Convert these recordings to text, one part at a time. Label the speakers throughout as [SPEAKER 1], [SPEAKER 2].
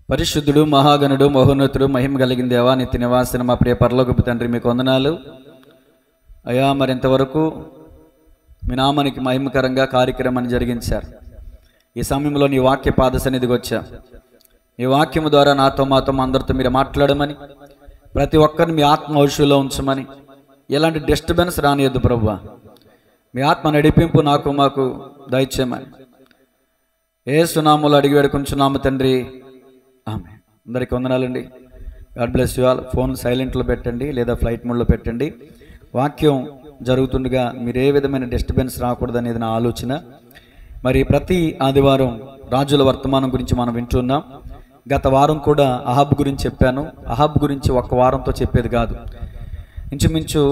[SPEAKER 1] పరిశుద్ధుడు, మహాగణుడు, మహోన్నతుడు, మహిమ కలిగిన దేవా, నిత్య నివాసిన మా ప్రియ పరలోకపు తండ్రి, మీకు వందనాలు అయ్యా. మరింతవరకు మీ నామానికి మహిమకరంగా కార్యక్రమాన్ని జరిగించారు. ఈ సమయంలో నీ వాక్య పాద సన్నిధికి వచ్చా. ఈ వాక్యము ద్వారా నాతో మాతో అందరితో మీరు మాట్లాడమని, ప్రతి ఒక్కరిని మీ ఆత్మ ఔషధంలో ఉంచమని, ఎలాంటి డిస్టర్బెన్స్ రానియద్దు ప్రభువా. మీ ఆత్మ నడిపింపు నాకు మాకు దయచేయమని యేసు నామములో అడిగి వేడుకొంచున్నాము తండ్రి, ఆమె. అందరికీ వందనాలండి. God bless you all. Phone సైలెంట్లో పెట్టండి లేదా ఫ్లైట్ మోడ్లో పెట్టండి. వాక్యం జరుగుతుండగా మీరు ఏ విధమైన డిస్టర్బెన్స్ రాకూడదు అనేది నా ఆలోచన. మరి ప్రతి ఆదివారం రాజుల వర్తమానం గురించి మనం వింటున్నాం. గత వారం కూడా అహాబ్ గురించి చెప్పాను. అహాబ్ గురించి ఒక్క వారంతో చెప్పేది కాదు, ఇంచుమించు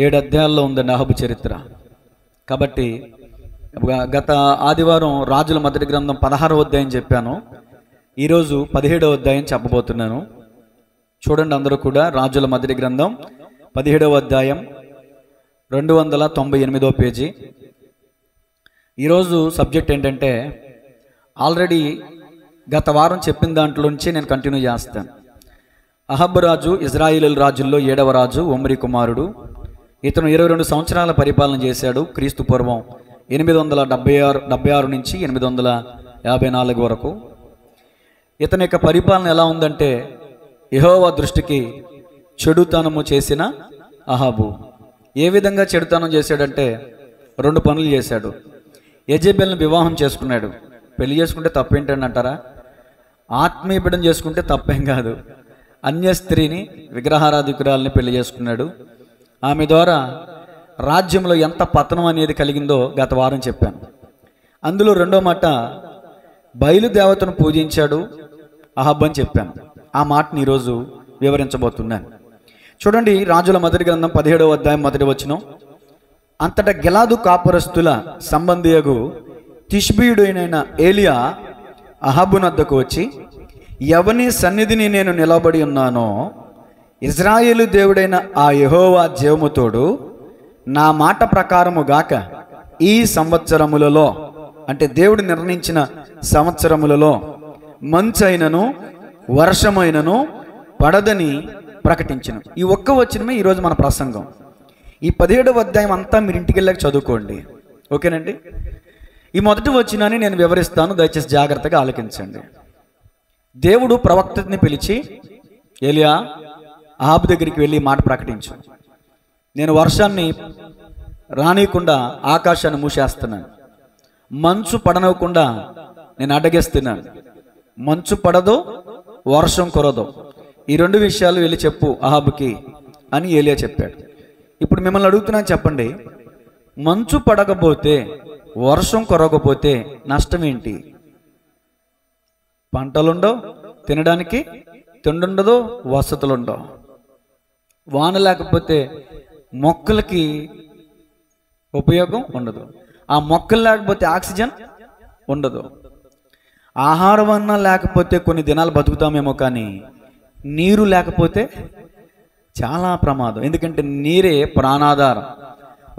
[SPEAKER 1] 7 అధ్యాయాల్లో ఉందండి అహాబు చరిత్ర. కాబట్టి గత ఆదివారం రాజుల మొదటి గ్రంథం 16వ అధ్యాయం చెప్పాను. ఈరోజు 17వ అధ్యాయం చెప్పబోతున్నాను. చూడండి అందరూ కూడా. రాజుల మొదటి గ్రంథం 17వ అధ్యాయం 298వ పేజీ. ఈరోజు సబ్జెక్ట్ ఏంటంటే, ఆల్రెడీ గత వారం చెప్పిన దాంట్లోంచి నేను కంటిన్యూ చేస్తాను. అహాబు రాజు ఇజ్రాయేలు రాజుల్లో 7వ రాజు, ఒమ్రీ కుమారుడు. ఇతను 22 సంవత్సరాల పరిపాలన చేశాడు. క్రీస్తు పూర్వం 876 నుంచి 854 వరకు. ఇతని యొక్క పరిపాలన ఎలా ఉందంటే, యెహోవా దృష్టికి చెడుతనము చేసిన అహాబు. ఏ విధంగా చెడుతనం చేశాడంటే, 2 పనులు చేశాడు. యెజెబెల్ని వివాహం చేసుకున్నాడు. పెళ్లి చేసుకుంటే తప్పేంటని అంటారా? ఆత్మీయ బిడ్డను చేసుకుంటే తప్పేం కాదు. అన్య స్త్రీని, విగ్రహారాధికురాలని పెళ్లి చేసుకున్నాడు. ఆమె ద్వారా రాజ్యంలో ఎంత పతనం అనేది కలిగిందో గత వారం చెప్పాను. అందులో రెండో మాట, బయలుదేవతను పూజించాడు అహాబ్ అని చెప్పాను. ఆ మాటని ఈరోజు వివరించబోతున్నాను. చూడండి, రాజుల మొదటి గ్రంథం 17వ అధ్యాయం 1వ వచనం. అంతటా గిలాదు కాపురస్తుల సంబంధియగు తిష్బీయుడైన ఏలియా అహాబు నద్దకు వచ్చి, ఎవని సన్నిధిని నేను నిలబడి ఉన్నానో ఇజ్రాయేలు దేవుడైన ఆ యెహోవా జీవముతోడు నా మాట ప్రకారము గాక ఈ సంవత్సరములలో, అంటే దేవుడు నిర్ణయించిన సంవత్సరములలో మంచైనను వర్షమైనను పడదని ప్రకటించను. ఈ ఒక్క వచనమే ఈరోజు మన ప్రసంగం. ఈ 17వ అధ్యాయం అంతా మీరు ఇంటికి వెళ్ళాక చదువుకోండి, ఓకేనండి. ఈ మొదటి వచనాన్ని నేను వివరిస్తాను, దయచేసి జాగ్రత్తగా ఆలకించండి. దేవుడు ప్రవక్తని పిలిచి, ఏలియా అహాబు దగ్గరికి వెళ్ళి మాట ప్రకటించు. నేను వర్షాన్ని రానియకుండా ఆకాశాన్ని మూసేస్తున్నాను, మంచు పడనవ్వకుండా నేను అడ్డగిస్తున్నాను. మంచు పడదు, వర్షం కురదు. ఈ 2 విషయాలు వెళ్ళి చెప్పు అహాబుకి అని ఏలియా చెప్పాడు. ఇప్పుడు మిమ్మల్ని అడుగుతున్నాను, చెప్పండి, మంచు పడకపోతే, వర్షం కురవకపోతే నష్టం ఏంటి? పంటలుండవు, తినడానికి తిండుండదు, వసతులుండవు. వాన లేకపోతే మొక్కలకి ఉపయోగం ఉండదు. ఆ మొక్కలు లేకపోతే ఆక్సిజన్ ఉండదు. ఆహారం అన్నా లేకపోతే కొన్ని దినాలు బతుకుతామేమో, కానీ నీరు లేకపోతే చాలా ప్రమాదం. ఎందుకంటే నీరే ప్రాణాధారం.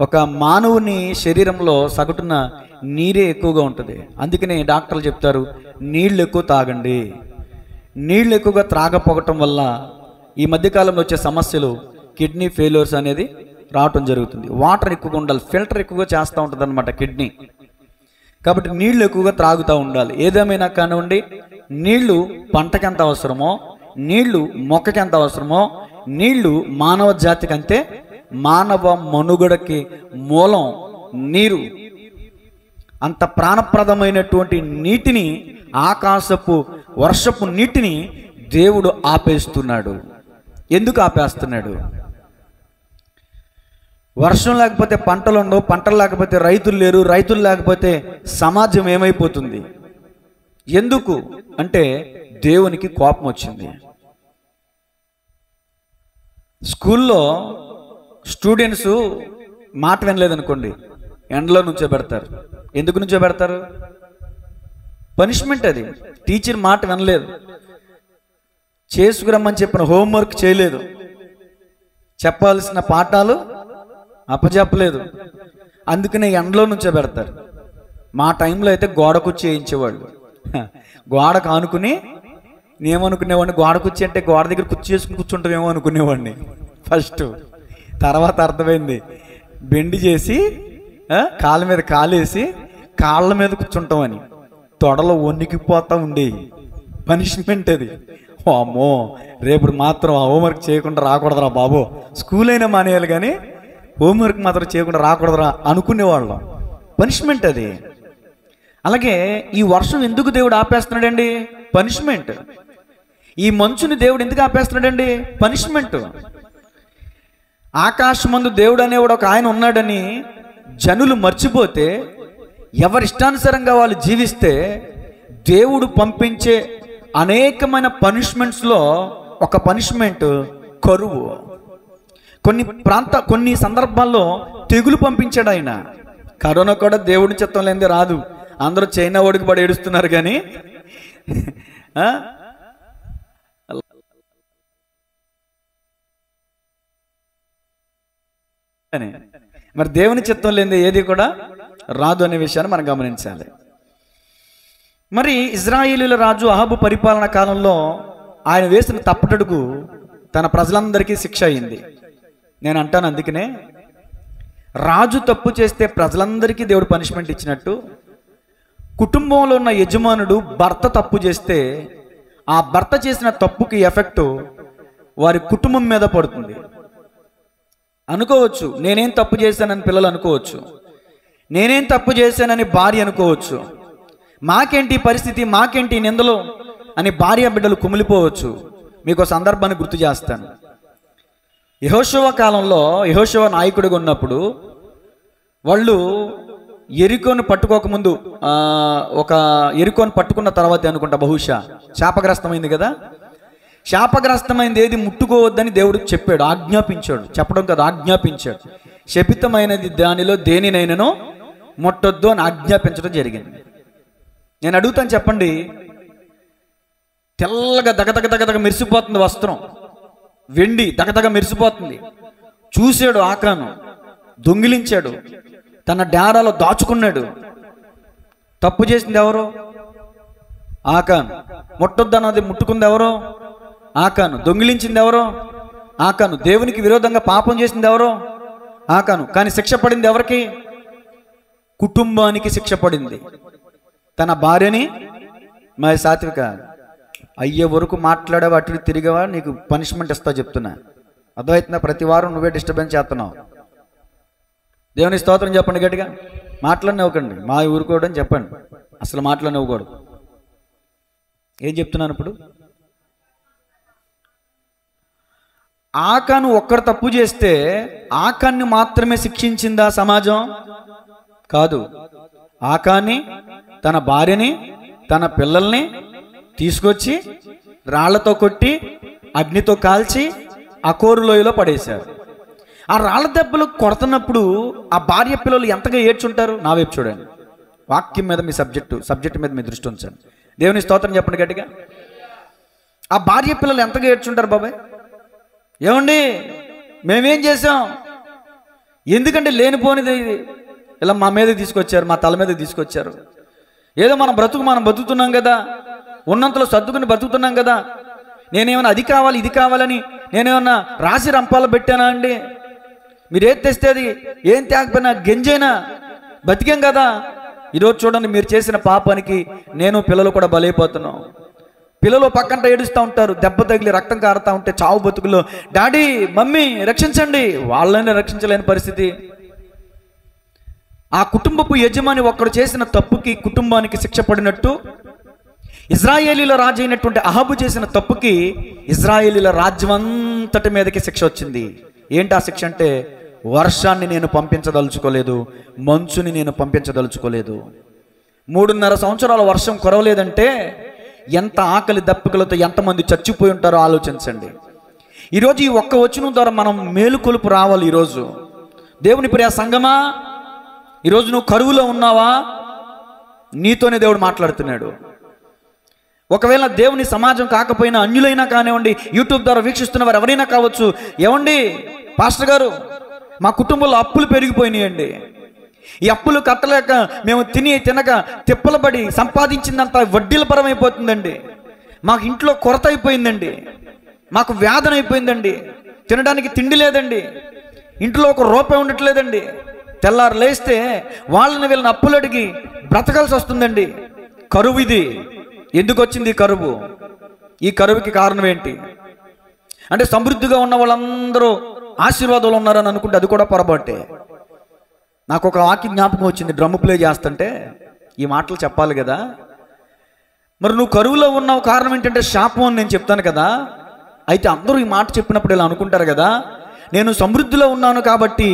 [SPEAKER 1] ఒక మానవుని శరీరంలో సగటున నీరే ఎక్కువగా ఉంటుంది. అందుకనే డాక్టర్లు చెప్తారు, నీళ్ళు ఎక్కువ తాగండి. నీళ్ళు ఎక్కువగా త్రాగపోవటం వల్ల ఈ మధ్యకాలంలో వచ్చే సమస్యలు, కిడ్నీ ఫెయిల్యూర్స్ అనేది రావటం జరుగుతుంది. వాటర్ ఎక్కువగా ఉండాలి, ఫిల్టర్ ఎక్కువగా చేస్తూ ఉంటుంది అన్నమాట కిడ్నీ. కాబట్టి నీళ్లు ఎక్కువగా త్రాగుతూ ఉండాలి. ఏదేమైనా కానివ్వండి, నీళ్లు పంటకి ఎంత అవసరమో, నీళ్లు మొక్కకి ఎంత అవసరమో, నీళ్లు మానవ జాతికి అంతే. మానవ మనుగడకి మూలం నీరు. అంత ప్రాణప్రదమైనటువంటి నీటిని, ఆకాశపు వర్షపు నీటిని దేవుడు ఆపేస్తున్నాడు. ఎందుకు ఆపేస్తున్నాడు? వర్షం లేకపోతే పంటలు ఉండవు, పంటలు లేకపోతే రైతులు లేరు, రైతులు లేకపోతే సమాజం ఏమైపోతుంది? ఎందుకు అంటే దేవునికి కోపం వచ్చింది. స్కూల్లో స్టూడెంట్స్ మాట వినలేదనుకోండి, ఎండలో నుంచోబెడతారు. ఎందుకు నుంచోబెడతారు? పనిష్మెంట్ అది. టీచర్ మాట వినలేదు, చేసుకురమ్మని చెప్పిన హోంవర్క్ చేయలేదు, చెప్పాల్సిన పాఠాలు అప్పచెప్పలేదు, అందుకనే ఎండలో నుంచోబెడతారు. మా టైంలో అయితే గోడకు చేయించేవాళ్ళు. గోడకు ఆనుకుని నేనేమనుకునేవాడిని, గోడ కుర్చీ అంటే గోడ దగ్గర కుర్చీ చేసుకుని కూర్చుంటామేమో అనుకునేవాడిని ఫస్ట్. తర్వాత అర్థమైంది, బెండి చేసి కాళ్ళ మీద కాలేసి కాళ్ళ మీద కూర్చుంటామని. తొడలో వణికిపోతా ఉండేవి. పనిష్మెంట్ అది. అమ్మో, రేపు మాత్రం ఆ హోంవర్క్ చేయకుండా రాకూడదురా బాబు, స్కూల్ అయినా మానేయాలి కానీ హోంవర్క్ మాత్రం చేయకుండా రాకూడదురా అనుకునేవాళ్ళం. పనిష్మెంట్ అది. అలాగే ఈ వర్షం ఎందుకు దేవుడు ఆపేస్తున్నాడండి? పనిష్మెంట్. ఈ మంచుని దేవుడు ఎందుకు ఆపేస్తున్నాడండి? పనిష్మెంట్. ఆకాశమందు దేవుడు అనేవాడు ఒక ఆయన ఉన్నాడని జనులు మర్చిపోతే, ఎవరిష్టానుసారంగా వాళ్ళు జీవిస్తే, దేవుడు పంపించే అనేకమైన పనిష్మెంట్స్లో ఒక పనిష్మెంట్ కరువు. కొన్ని సందర్భాల్లో తెగులు పంపించాడు ఆయన. కరోనా కూడా దేవుడి చిత్తం లేనిదే రాదు. అందరూ చైనా ఓడికి పడి ఏడుస్తున్నారు కానీ మరి దేవుని చిత్తం లేనిదే ఏది కూడా రాదు అనే విషయాన్ని మనం గమనించాలి. మరి ఇజ్రాయేలీల రాజు అహాబు పరిపాలన కాలంలో ఆయన వేసిన తప్పటడుగు తన ప్రజలందరికీ శిక్ష అయింది. నేను అంటాను, అందుకనే రాజు తప్పు చేస్తే ప్రజలందరికీ దేవుడు పనిష్మెంట్ ఇచ్చినట్టు, కుటుంబంలో ఉన్న యజమానుడు భర్త తప్పు చేస్తే ఆ భర్త చేసిన తప్పుకి ఎఫెక్ట్ వారి కుటుంబం మీద పడుతుంది. అనుకోవచ్చు, నేనేం తప్పు చేశానని పిల్లలు అనుకోవచ్చు, నేనేం తప్పు చేశానని భార్య అనుకోవచ్చు, మాకేంటి పరిస్థితి, మాకేంటి నిందలు అని భార్య బిడ్డలు కుమిలిపోవచ్చు. మీకు సందర్భాన్ని గుర్తు చేస్తాను. యెహోషువ కాలంలో యెహోషువ నాయకుడిగా ఉన్నప్పుడు వాళ్ళు ఎరికోను పట్టుకోకముందు, ఒక ఎరికోను పట్టుకున్న తర్వాత అనుకుంటా బహుశా శాపగ్రస్తమైంది కదా. శాపగ్రస్తమైనది ఏది ముట్టుకోవద్దని దేవుడు చెప్పాడు, ఆజ్ఞాపించాడు. చెప్పడం కదా, ఆజ్ఞాపించాడు. శపితమైనది దానిలో దేనినైనానో ముట్టొద్దు అని ఆజ్ఞాపించడం జరిగింది. నేను అడుగుతాను, చెప్పండి, తెల్లగా దగదగ మెరిసిపోతుంది వస్త్రం, వెండి దగదగ మెరిసిపోతుంది. చూశాడు ఆకాను, దొంగిలించాడు, తన డేరాలో దాచుకున్నాడు. తప్పు చేసింది ఎవరు? ఆకాను. ముట్టొద్దన్నది ముట్టుకుంది ఎవరు? ఆకాను. దొంగిలించింది ఎవరు? ఆకాను. దేవునికి విరోధంగా పాపం చేసింది ఎవరు? ఆకాను. కానీ శిక్ష పడింది ఎవరికి? కుటుంబానికి శిక్ష పడింది. తన భార్యని, మరి సాత్విక అయ్యే వరకు మాట్లాడేవా, అటు తిరిగేవా, నీకు పనిష్మెంట్ ఇస్తా చెప్తున్నా. అర్థమవుతుందా? ప్రతి వారం నువ్వే డిస్టర్బెన్స్ చేస్తున్నావు. దేవుని స్తోత్రం చెప్పండి గట్టిగా. మాట్లాడినవ్వకండి, మా ఊరుకోవడం చెప్పండి, అసలు మాట్లాడినవ్వకూడదు. ఏం చెప్తున్నాను ఇప్పుడు? ఆకాను ఒక్కడు తప్పు చేస్తే ఆకాన్ని మాత్రమే శిక్షించిందా సమాజం? కాదు. ఆకాన్ని, తన భార్యని, తన పిల్లల్ని తీసుకొచ్చి రాళ్లతో కొట్టి అగ్నితో కాల్చి అకోరు లోయలో పడేశారు. ఆ రాళ్ల దెబ్బలు కొడుతున్నప్పుడు ఆ భార్య పిల్లలు ఎంతగా ఏడ్చుంటారు? నా వైపు చూడండి. వాక్యం మీద మీ సబ్జెక్టు మీద మీ దృష్టి ఉంచండి. దేవుని స్తోత్రం చెప్పండి గట్టిగా. ఆ భార్య పిల్లలు ఎంతగా ఏడ్చుంటారు? బాబాయ్ ఏమండి, మేమేం చేసాం? ఎందుకంటే లేనిపోనిది ఇలా మా మీద తీసుకొచ్చారు, మా తల మీద తీసుకొచ్చారు. ఏదో మన బ్రతుకు మనం బతుకుతున్నాం కదా, ఉన్నంతలో సర్దుకుని బతుకుతున్నాం కదా. నేనేమన్నా అది కావాలి ఇది కావాలని నేనేమన్నా రాసి రంపాలు పెట్టానా అండి? మీరు ఏది తెస్తే అది, ఏం తేకపోయినా గెంజైనా బతికాం కదా. ఈరోజు చూడండి, మీరు చేసిన పాపానికి నేను పిల్లలు కూడా బలైపోతున్నాం. పిల్లలు పక్కంట ఏడుస్తూ ఉంటారు, దెబ్బ తగిలి రక్తం కారుతూ ఉంటే చావు బతుకుల్లో డాడీ మమ్మీ రక్షించండి, వాళ్ళని రక్షించలేని పరిస్థితి. ఆ కుటుంబపు యజమాని ఒక్కడు చేసిన తప్పుకి కుటుంబానికి శిక్ష పడినట్టు, ఇజ్రాయేలీల రాజు అయినటువంటి అహాబు చేసిన తప్పుకి ఇజ్రాయేలీల రాజ్యం అంతటి మీదకి శిక్ష వచ్చింది. ఏంటి ఆ శిక్ష అంటే, వర్షాన్ని నేను పంపించదలుచుకోలేదు, మంచుని నేను పంపించదలుచుకోలేదు. 3.5 సంవత్సరాల వర్షం కురవలేదంటే ఎంత ఆకలి దప్పికలతో ఎంతమంది చచ్చిపోయి ఉంటారో ఆలోచించండి. ఈరోజు ఈ ఒక్క వచనం ద్వారా మనం మేలుకొలుపు రావాలి. ఈరోజు దేవుని ప్రియ సంగమా, ఈరోజు నువ్వు కరువులో ఉన్నావా? నీతోనే దేవుడు మాట్లాడుతున్నాడు. ఒకవేళ దేవుని సమాజం కాకపోయినా అన్యులైనా కానివ్వండి, యూట్యూబ్ ద్వారా వీక్షిస్తున్న వారు ఎవరైనా కావచ్చు, ఏమండి పాస్టర్ గారు మా కుటుంబంలో అప్పులు పెరిగిపోయినాయండి, ఈ అప్పులు కట్టలేక మేము తినక తిప్పలబడి సంపాదించిందంతా వడ్డీల పరమైపోతుందండి, మాకు ఇంట్లో కొరత అయిపోయిందండి, మాకు వ్యాధన అయిపోయిందండి, తినడానికి తిండి లేదండి, ఇంట్లో ఒక రూపాయి ఉండట్లేదండి, తెల్లారు లేస్తే వాళ్ళని వీళ్ళని అప్పులు అడిగి బ్రతకాల్సి వస్తుందండి. కరువు ఇది. ఎందుకు వచ్చింది కరువు? ఈ కరువుకి కారణం ఏంటి అంటే సమృద్ధిగా ఉన్న వాళ్ళందరూ ఆశీర్వాదాలు ఉన్నారని అనుకుంటే అది కూడా పొరపాటే. నాకు ఒక వాక్యం జ్ఞాపకం వచ్చింది, డ్రమ్ ప్లే చేస్తుంటే ఈ మాటలు చెప్పాలి కదా. మరి నువ్వు కరువులో ఉన్నావు, కారణం ఏంటంటే శాపం అని నేను చెప్తాను కదా. అయితే అందరూ ఈ మాట చెప్పినప్పుడు ఇలా అనుకుంటారు కదా, నేను సమృద్ధిలో ఉన్నాను కాబట్టి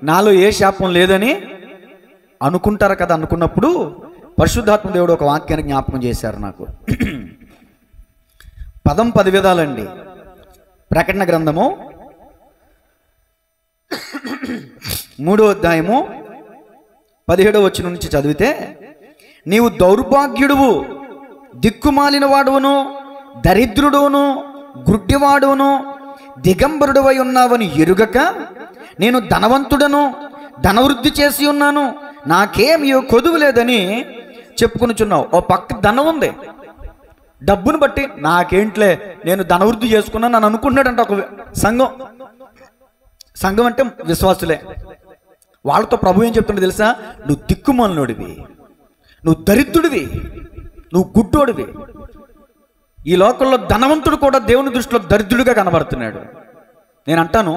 [SPEAKER 1] నాలో ఏ శాపం లేదని అనుకుంటారు కదా. అనుకున్నప్పుడు పరిశుద్ధాత్మ దేవుడు ఒక వాక్యాన్ని జ్ఞాపకం చేశారు నాకు. పదం 10 విధాలండి. ప్రకటన గ్రంథము 3వ అధ్యాయము 17వ వచనం నుంచి చదివితే, నీవు దౌర్భాగ్యుడువు, దిక్కుమాలిన వాడువును, దరిద్రుడును, గుడ్డివాడును, దిగంబరుడువై ఉన్నావని ఎరుగక నేను ధనవంతుడను, ధనవృద్ధి చేసి ఉన్నాను, నాకేమీ కొదువు లేదని చెప్పుకొనుచున్నావు. ఓ పక్క ధనం ఉంది, డబ్బును బట్టి నాకేంట్లే నేను ధనవృద్ధి చేసుకున్నాను అని అనుకుంటున్నాడంట ఒక సంఘం అంటే విశ్వాసులే. వాళ్ళతో ప్రభు ఏం చెప్తుండే తెలుసా? నువ్వు దిక్కుమాలినోడివి, నువ్వు దరిద్రుడివి, నువ్వు గుడ్డోడివి. ఈ లోకంలో ధనవంతుడు కూడా దేవుని దృష్టిలో దరిద్రుడిగా కనబడుతున్నాడు. నేను అంటాను,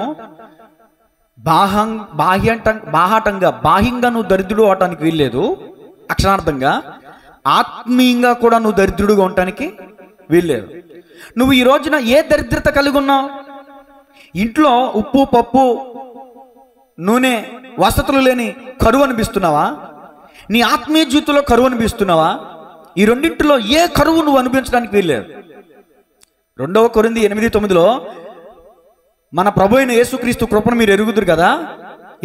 [SPEAKER 1] బాహ్యంగా నువ్వు దరిద్రుడు అవటానికి వీల్లేదు, అక్షరార్థంగా ఆత్మీయంగా కూడా నువ్వు దరిద్రుడుగా ఉండటానికి వీల్లేదు. నువ్వు ఈ రోజున ఏ దరిద్రత కలిగి ఉన్నావు? ఇంట్లో ఉప్పు, పప్పు, నూనె, వసతులు లేని కరువు అనిపిస్తున్నావా? నీ ఆత్మీయ జీవితంలో కరువు అనిపిస్తున్నావా? ఈ రెండింటిలో ఏ కరువు నువ్వు అనుభవించడానికి వీల్లేదు. 2వ కొరింథీ 8:9 మన ప్రభు అయిన యేసుక్రీస్తు కృపను మీరు ఎరుగుదురు కదా.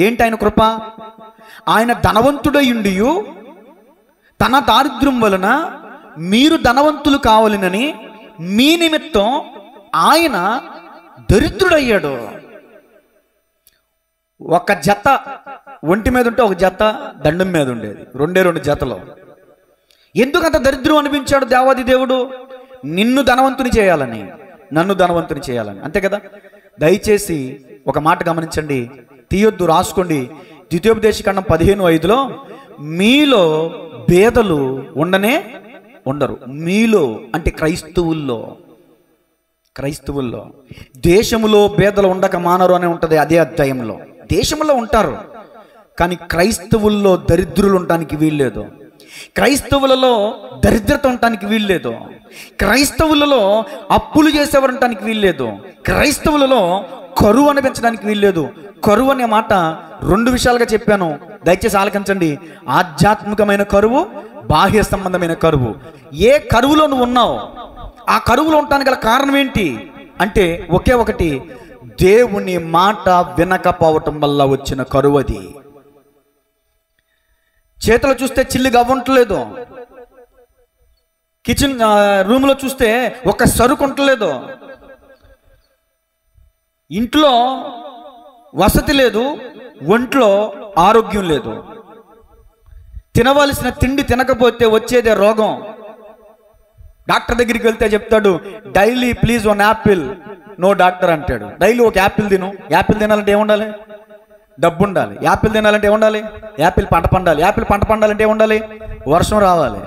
[SPEAKER 1] ఏంటి ఆయన కృప? ఆయన ధనవంతుడయుండియు తన దారిద్ర్యం వలన మీరు ధనవంతులు కావాలనని మీ నిమిత్తం ఆయన దరిద్రుడయ్యాడు. ఒక జత ఒంటి మీద ఉంటే ఒక జత దండం మీద ఉండేది, 2 జతలు. ఎందుకంత దరిద్రం అనిపించాడు దేవాది దేవుడు? నిన్ను ధనవంతుని చేయాలని, నన్ను ధనవంతుని చేయాలని, అంతే కదా. దయచేసి ఒక మాట గమనించండి, తీయొద్దు, రాసుకోండి. ద్వితీయోపదేశకాండం 15:5 మీలో భేదలు ఉండరు. మీలో అంటే క్రైస్తవుల్లో దేశములో భేదలు ఉండక మానరు అని ఉంటుంది అదే అధ్యాయంలో. దేశంలో ఉంటారు, కానీ క్రైస్తవుల్లో దరిద్రులు ఉండటానికి వీల్లేదు, క్రైస్తవులలో దరిద్రత ఉండటానికి వీల్లేదు, క్రైస్తవులలో అప్పులు చేసేవారు ఉండటానికి వీల్లేదు, క్రైస్తవులలో కరువు అనిపించడానికి వీల్లేదు. కరువు అనే మాట 2 విషయాలుగా చెప్పాను, దయచేసి ఆలకించండి. ఆధ్యాత్మికమైన కరువు, బాహ్య సంబంధమైన కరువు. ఏ కరువులో నువ్వు ఉన్నావు, ఆ కరువులో ఉండటానికి గల కారణం ఏంటి అంటే ఒకే ఒకటి, దేవుని మాట వినకపోవటం వల్ల వచ్చిన కరువు. అది చేతులు చూస్తే చిల్లి గవ్వంటలేదు, కిచెన్ రూమ్లో చూస్తే ఒక సరుకు ఉండలేదు, ఇంట్లో వసతి లేదు, ఒంట్లో ఆరోగ్యం లేదు, తినవలసిన తిండి తినకపోతే వచ్చేదే రోగం. డాక్టర్ దగ్గరికి వెళ్తే చెప్తాడు, daily please 1 apple. No doctor అంటాడు, డైలీ ఒక యాపిల్ తిను. యాపిల్ తినాలంటే ఏముండాలి? డబ్బు ఉండాలి. యాపిల్ తినాలంటే ఏముండాలి? యాపిల్ పంట పండాలి. యాపిల్ పంట పండాలంటే ఏముండాలి? వర్షం రావాలి.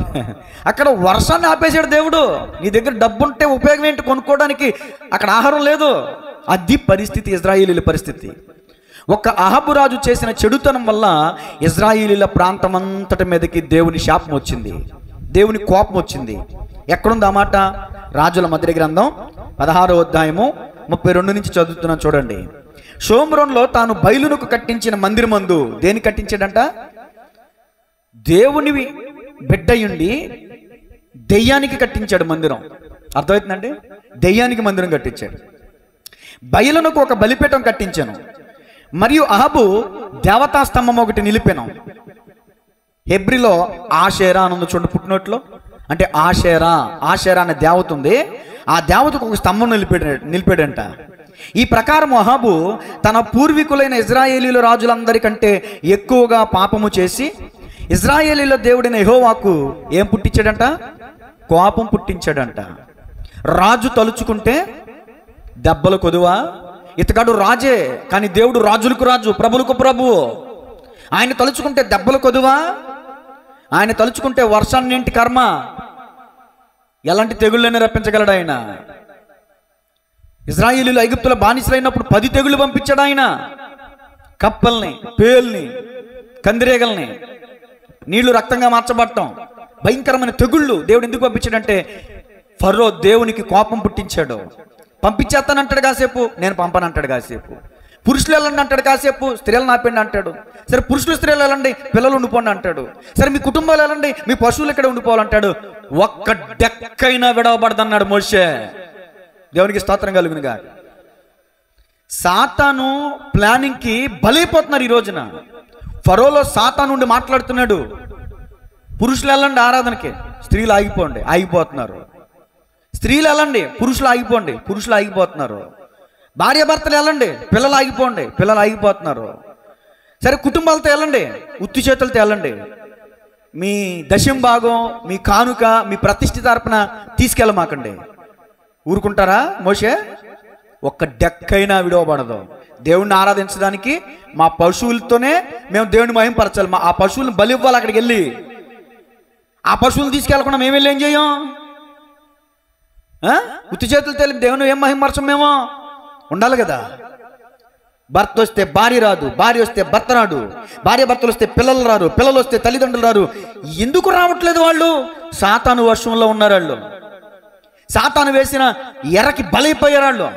[SPEAKER 1] అక్కడ వర్షాన్ని ఆపేసాడు దేవుడు. నీ దగ్గర డబ్బు ఉంటే ఉపయోగం ఏంటి? కొనుక్కోవడానికి అక్కడ ఆహారం లేదు. అది పరిస్థితి, ఇజ్రాయేలీల పరిస్థితి. ఒక అహాబు రాజు చేసిన చెడుతనం వల్ల ఇజ్రాయేలీల ప్రాంతం అంతటి మీదకి దేవుని శాపం వచ్చింది, దేవుని కోపం వచ్చింది. ఎక్కడుంది ఆ మాట? రాజుల మొదటి గ్రంథం 16వ అధ్యాయము 32 నుంచి చదువుతున్నాను చూడండి. షోమ్రోన్లో తాను బయలునకు కట్టించిన మందిరమందు దేని కట్టించాడంట? దేవుని బిడ్డయుండి దెయ్యానికి కట్టించాడు మందిరం. అర్థమవుతుందండి? దెయ్యానికి మందిరం కట్టించాడు. బయలునకు ఒక బలిపీఠం కట్టించాను, మరియు అహాబు దేవతా స్తంభం ఒకటి నిలిపాను. హెబ్రిలో ఆషేరా అని చూడండి, పుట్టినట్లో అంటే ఆషేరా అనే దేవత ఉంది. ఆ దేవతకు ఒక స్తంభం నిలిపాడంట. ఈ ప్రకారం అహాబు తన పూర్వీకులైన ఇజ్రాయేలీల రాజులందరికంటే ఎక్కువగా పాపము చేసి ఇజ్రాయేలీల దేవుడైన యెహోవాకు ఏం పుట్టించాడంట? కోపం పుట్టించాడంట. రాజు తలుచుకుంటే దెబ్బలు కొదువా? ఇతగాడు రాజే, కానీ దేవుడు రాజులకు రాజు, ప్రభులకు ప్రభువు. ఆయన తలుచుకుంటే దెబ్బలు కొదువా? ఆయన తలుచుకుంటే వర్షాన్ని ఇంటి కర్మ, ఎలాంటి తెగుళ్ళని రప్పించగలడు ఆయన. ఇశ్రాయేలీయులు ఐగుప్తులో బానిసలైనప్పుడు 10 తెగుళ్ళు పంపించాడు ఆయన. కప్పల్ని, పేల్ని, కందిరీగల్ని, నీళ్లు రక్తంగా మార్చబడటం, భయంకరమైన తెగుళ్ళు దేవుడు ఎందుకు పంపించాడంటే ఫరో దేవునికి కోపం పుట్టించాడు. పంపించేస్తానంటాడు కాసేపు, నేను పంపనంటాడు కాసేపు. పురుషులు వెళ్ళండి అంటాడు కాసేపు, స్త్రీలను ఆపండి అంటాడు. సరే పురుషులు స్త్రీలు వెళ్ళండి, పిల్లలు ఉండిపోండి అంటాడు. సరే మీ కుటుంబాలు వెళ్ళండి, మీ పశువులు ఇక్కడ ఉండిపోవాలంటాడు. ఒక్క డెక్కైనా విడవబడదన్నాడు మోషే. దేవునికి స్తోత్రం కలుగునుగా. సాతాను ప్లానింగ్కి బలైపోతున్నారు ఈ రోజున. ఫరోలో సాతాను నుండి మాట్లాడుతున్నాడు, పురుషులు వెళ్ళండి ఆరాధనకి, స్త్రీలు ఆగిపోతున్నారు. స్త్రీలు వెళ్ళండి, పురుషులు ఆగిపోతున్నారు. భార్యాభర్తలు వెళ్ళండి, పిల్లలు ఆగిపోతున్నారు. సరే కుటుంబాలతో వెళ్ళండి, ఉత్తి చేతులతో వెళ్ళండి. మీ దశం భాగం, మీ కానుక, మీ ప్రతిష్ఠిత అర్పణ తీసుకెళ్ళమాకండి. ఊరుకుంటారా మోషే? ఒక్క డెక్కైనా విడవబడదు. దేవుణ్ణి ఆరాధించడానికి మా పశువులతోనే మేము దేవుని మహింపరచాలి. ఆ పశువులను బలి ఇవ్వాలి. అక్కడికి వెళ్ళి ఆ పశువులను తీసుకెళ్ళకుండా మేము వెళ్ళి ఏం చేయం? ఉత్తి చేతులు తెలిపి దేవుని ఏం మహింపరచం? మేము ఉండాలి కదా. భర్త వస్తే భార్య రాదు, భార్య వస్తే భర్త రాడు, భార్య భర్తలు వస్తే పిల్లలు రారు, పిల్లలు వస్తే తల్లిదండ్రులు రారు. ఎందుకు రావట్లేదు వాళ్ళు? సాతాను వర్షంలో ఉన్నారు వాళ్ళు. సాతాను వేసిన ఎర్రకి బలైపోయారు వాళ్ళు.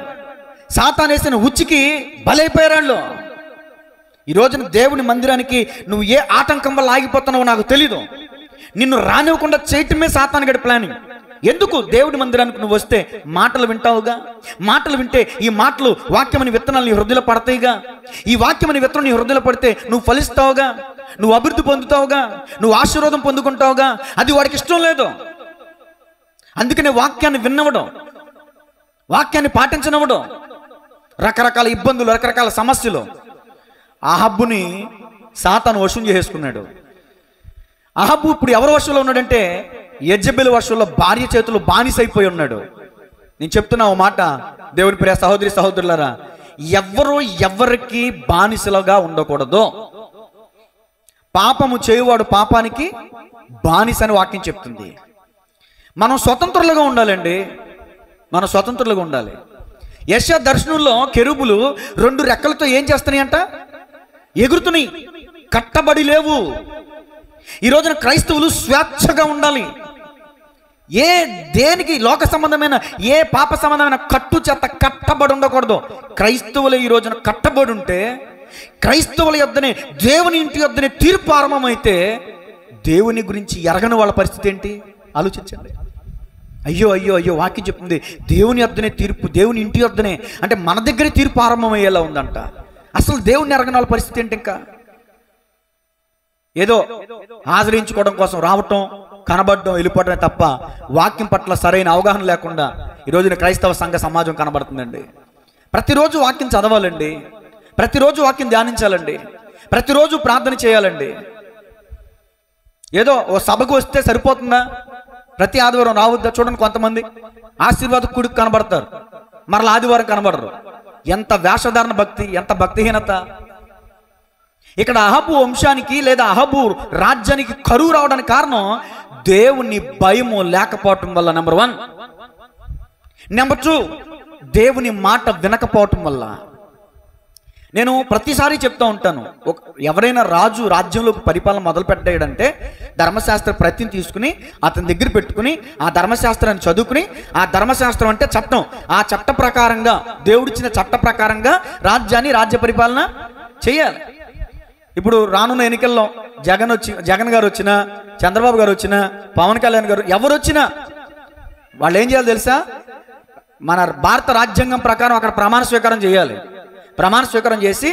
[SPEAKER 1] సాతాను వేసిన ఉచ్చికి బలైపోయారు వాళ్ళు. ఈ రోజున దేవుని మందిరానికి నువ్వు ఏ ఆటంకం వల్ల ఆగిపోతున్నావో నాకు తెలీదు. నిన్ను రానివ్వకుండా చేయటమే సాతాను గడి ప్లానింగ్. ఎందుకు? దేవుడి మందిరానికి నువ్వు వస్తే మాటలు వింటావుగా. మాటలు వింటే ఈ మాటలు వాక్యమని విత్తనాలు నీ హృదయలో పడతాయిగా. ఈ వాక్యమని విత్తనం నీ హృదయలో పడితే నువ్వు ఫలిస్తావుగా, నువ్వు అభివృద్ధి పొందుతావుగా, నువ్వు ఆశీర్వాదం పొందుకుంటావుగా. అది వాడికి ఇష్టం లేదు. అందుకనే వాక్యాన్ని విన్నవడం, వాక్యాన్ని పాటించనివ్వడం, రకరకాల ఇబ్బందులు, రకరకాల సమస్యలు. అహబ్బుని సాతాను వశం చేసుకున్నాడు. అహబ్బు ఇప్పుడు ఎవరి వశంలో ఉన్నాడంటే యెజెబెలు వశంలో, భార్య చేతులు బానిసైపోయి ఉన్నాడు. నేను చెప్తున్నా ఓ మాట, దేవుని ప్రియ సహోదరి సహోదరులారా, ఎవరికి బానిసలుగా ఉండకూడదు. పాపము చేయువాడు పాపానికి బానిస అని వాక్యం చెప్తుంది. మనం స్వతంత్రులుగా ఉండాలండి, మనం స్వతంత్రులుగా ఉండాలి. యెషయా దర్శనంలో కెరూబులు 2 రెక్కలతో ఏం చేస్తున్నాయి అంట? ఎగురుతున్నాయి, కట్టబడి లేవు. ఈ రోజున క్రైస్తవులు స్వేచ్ఛగా ఉండాలి. దేనికి లోక సంబంధమైన, ఏ పాప సంబంధమైన కట్టు చేత కట్టబడి ఉండకూడదు. క్రైస్తవులు ఈ రోజున కట్టబడి ఉంటే, క్రైస్తవుల యొద్దనే, దేవుని ఇంటి యొద్దనే తీర్పు ఆరంభమైతే దేవుని గురించి ఎరగని వాళ్ళ పరిస్థితి ఏంటి ఆలోచించండి. అయ్యో అయ్యో అయ్యో, వాక్యం చెప్తుంది దేవుని యొద్దనే తీర్పు, దేవుని ఇంటి యొద్దనే అంటే మన దగ్గరే తీర్పు ఆరంభమయ్యేలా ఉందంట. అసలు దేవుని ఎరగని వాళ్ళ పరిస్థితి ఏంటి? ఇంకా ఏదో ఆశ్రయించుకోవడం కోసం రావటం, కనబడడం, వెళ్ళిపోవడమే తప్ప వాక్యం పట్ల సరైన అవగాహన లేకుండా ఈ రోజున క్రైస్తవ సంఘ సమాజం కనబడుతుందండి. ప్రతిరోజు వాక్యం చదవాలండి, ప్రతిరోజు వాక్యం ధ్యానించాలండి, ప్రతిరోజు ప్రార్థన చేయాలండి. ఏదో ఓ సభకు వస్తే సరిపోతుందా? ప్రతి ఆదివారం రావద్దా? చూడండి, కొంతమంది ఆశీర్వాద కూడికి కనబడతారు, మరలా ఆదివారం కనబడరు. ఎంత వేషధారణ భక్తి, ఎంత భక్తిహీనత! ఇక్కడ అహబు వంశానికి లేదా అహబు రాజ్యానికి కరువు రావడానికి కారణం దేవుని భయము లేకపోవటం వల్ల, నెంబర్ 1. నెంబర్ 2, దేవుని మాట వినకపోవటం వల్ల. నేను ప్రతిసారి చెప్తా ఉంటాను, ఎవరైనా రాజు రాజ్యంలోకి పరిపాలన మొదలు పెట్టాడంటే ధర్మశాస్త్ర ప్రతిని తీసుకుని అతని దగ్గర పెట్టుకుని ఆ ధర్మశాస్త్రాన్ని చదువుకుని, ఆ ధర్మశాస్త్రం అంటే చట్టం, ఆ చట్ట ప్రకారంగా, దేవుడిచ్చిన చట్ట ప్రకారంగా రాజ్య పరిపాలన చేయాలి. ఇప్పుడు రానున్న ఎన్నికల్లో జగన్ గారు వచ్చినా, చంద్రబాబు గారు వచ్చినా, పవన్ కళ్యాణ్ గారు ఎవరు వచ్చినా వాళ్ళు ఏం చేయాలి తెలుసా? మన భారత రాజ్యాంగం ప్రకారం అక్కడ ప్రమాణ స్వీకారం చేయాలి. ప్రమాణ స్వీకారం చేసి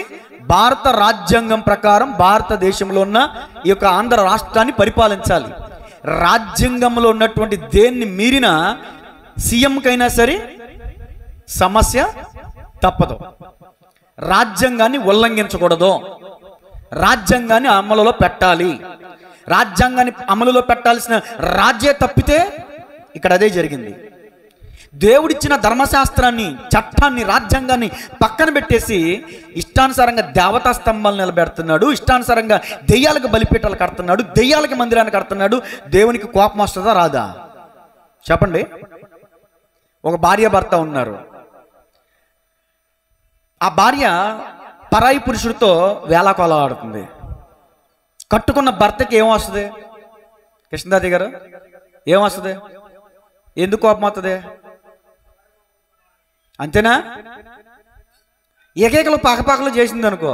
[SPEAKER 1] భారత రాజ్యాంగం ప్రకారం భారతదేశంలో ఉన్న ఈ యొక్క ఆంధ్ర రాష్ట్రాన్ని పరిపాలించాలి. రాజ్యాంగంలో ఉన్నటువంటి దేన్ని మీరిన సీఎంకైనా సరే సమస్య తప్పదు. రాజ్యాంగాన్ని ఉల్లంఘించకూడదు, రాజ్యాంగాన్ని అమలులో పెట్టాలి. రాజ్యాంగాన్ని అమలులో పెట్టాల్సిన రాజే తప్పితే ఇక్కడ అదే జరిగింది. దేవుడిచ్చిన ధర్మశాస్త్రాన్ని, చట్టాన్ని, రాజ్యాంగాన్ని పక్కన పెట్టేసి ఇష్టానుసారంగా దేవతా స్తంభాలు నిలబెడుతున్నాడు, ఇష్టానుసారంగా దెయ్యాలకు బలిపీఠాలు కడుతున్నాడు, దెయ్యాలకి మందిరాన్ని కడుతున్నాడు. దేవునికి కోపం వస్తుందా రాదా? చెప్పండి. ఒక భార్య భర్త ఉన్నారు. ఆ భార్య పరాయి పురుషుడితో వేళాకోళం ఆడుతుంది. కట్టుకున్న భర్తకి ఏం వస్తుంది? కృష్ణదాది గారు, ఏం వస్తుంది? ఎందుకు కోపం వస్తుంది? అంతేనా? ఏకేకలు పక్కపక్కలు చేసింది అనుకో,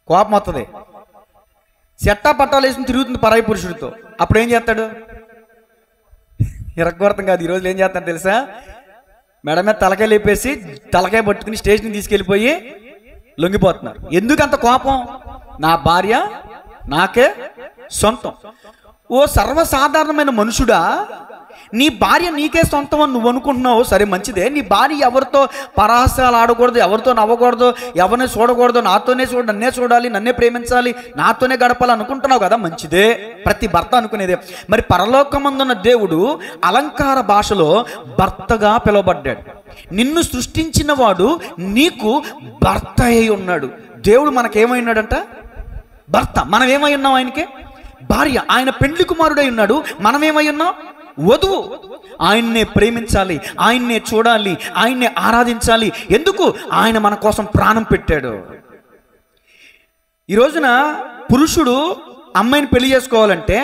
[SPEAKER 1] కోపం వస్తుంది. చెట్టా పట్టాలు వేసుకుని తిరుగుతుంది పరాయి పురుషుడితో. అప్పుడు ఏం చేస్తాడు? ఇరగొడతాం కాదు, ఈరోజు ఏం చేస్తాడు తెలుసా? మెడ మీద తలకాయ లేపేసి తలకాయ పట్టుకుని స్టేషన్కి తీసుకెళ్ళిపోయి లొంగిపోతున్నారు. ఎందుకు అంత కోపం? నా భార్య నాకే సొంతం. ఓ సర్వసాధారణమైన మనుషుడా, నీ భార్య నీకే సొంతం అని నువ్వు అనుకుంటున్నావు. సరే, మంచిదే. నీ భార్య ఎవరితో పరాహాసాలు ఆడకూడదు, ఎవరితో నవ్వకూడదు, ఎవరిని చూడకూడదు, నాతోనే నన్నే చూడాలి, నన్నే ప్రేమించాలి, నాతోనే గడపాలి అనుకుంటున్నావు కదా, మంచిదే. ప్రతి భర్త అనుకునేదే. మరి పరలోకమందున్న దేవుడు అలంకార భాషలో భర్తగా పిలువబడ్డాడు. నిన్ను సృష్టించిన వాడు నీకు భర్త అయి ఉన్నాడు. దేవుడు మనకేమైనాడంట? భర్త. మనం ఏమై ఉన్నాం? ఆయనకే భార్య. ఆయన పెండ్లి కుమారుడై ఉన్నాడు. మనం ఏమై ఉన్నాం? వధువు. ఆయన్నే ప్రేమించాలి, ఆయన్నే చూడాలి, ఆయన్నే ఆరాధించాలి. ఎందుకు? ఆయన మన కోసం ప్రాణం పెట్టాడు. ఈ రోజున పురుషుడు అమ్మాయిని పెళ్లి చేసుకోవాలంటే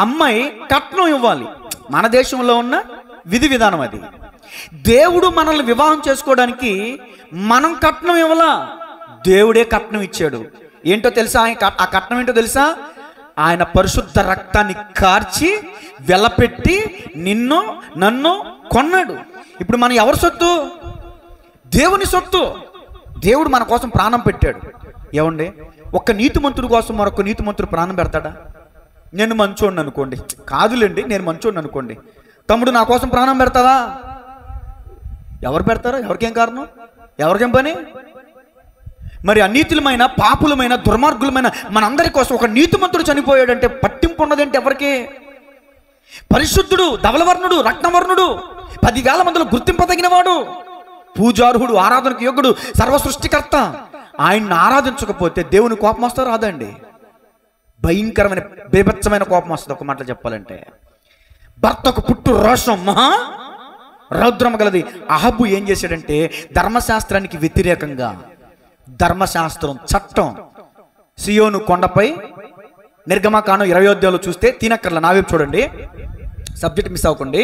[SPEAKER 1] అమ్మాయి కట్నం ఇవ్వాలి. మన దేశంలో ఉన్న విధి విధానం అది. దేవుడు మనల్ని వివాహం చేసుకోవడానికి మనం కట్నం ఇవ్వాలా, దేవుడే కట్నం ఇచ్చాడు. ఏంటో తెలుసా? ఆ కట్నం ఏంటో తెలుసా? ఆయన పరిశుద్ధ రక్తాన్ని కార్చి వెలపెట్టి నిన్ను నన్ను కొన్నాడు. ఇప్పుడు మనం ఎవరి సొత్తు? దేవుని సొత్తు. దేవుడు మన కోసం ప్రాణం పెట్టాడు. ఏమండి, ఒక్క నీతిమంతుడి కోసం మరొక నీతిమంతుడు ప్రాణం పెడతాడా? నేను మంచోడిని అనుకోండి, కాదులేండి, నేను మంచోడిని అనుకోండి, తమ్ముడు నా కోసం ప్రాణం పెడతావా? ఎవరు పెడతారో? ఎవరికేం కారణం? ఎవరికేం పని? మరి అనీతులమైన, పాపులమైన, దుర్మార్గులమైన మనందరి కోసం ఒక నీతిమంతుడు చనిపోయాడంటే పట్టింపు ఉన్నదేంటి ఎవరికి? పరిశుద్ధుడు, ధవలవర్ణుడు, రత్నవర్ణుడు, 10 వేల మందిలో గుర్తింపదగినవాడు, పూజార్హుడు, ఆరాధనకు యోగ్యుడు, సర్వ సృష్టికర్త. ఆయన్ని ఆరాధించకపోతే దేవుని కోపం వస్తా రాదండి? భయంకరమైన బీభత్సమైన కోపం వస్తుంది. ఒక మాట చెప్పాలంటే భర్తకు పుట్టు రోషం మహా రౌద్రం గలది. అహబు ఏం చేశాడంటే ధర్మశాస్త్రానికి వ్యతిరేకంగా, ధర్మశాస్త్రం, చట్టం, సియోను కొండపై నిర్గమకాండం 20వ అధ్యాయంలో చూస్తే, తినక్కర్ల నా వైపు చూడండి, సబ్జెక్ట్ మిస్ అవ్వకండి.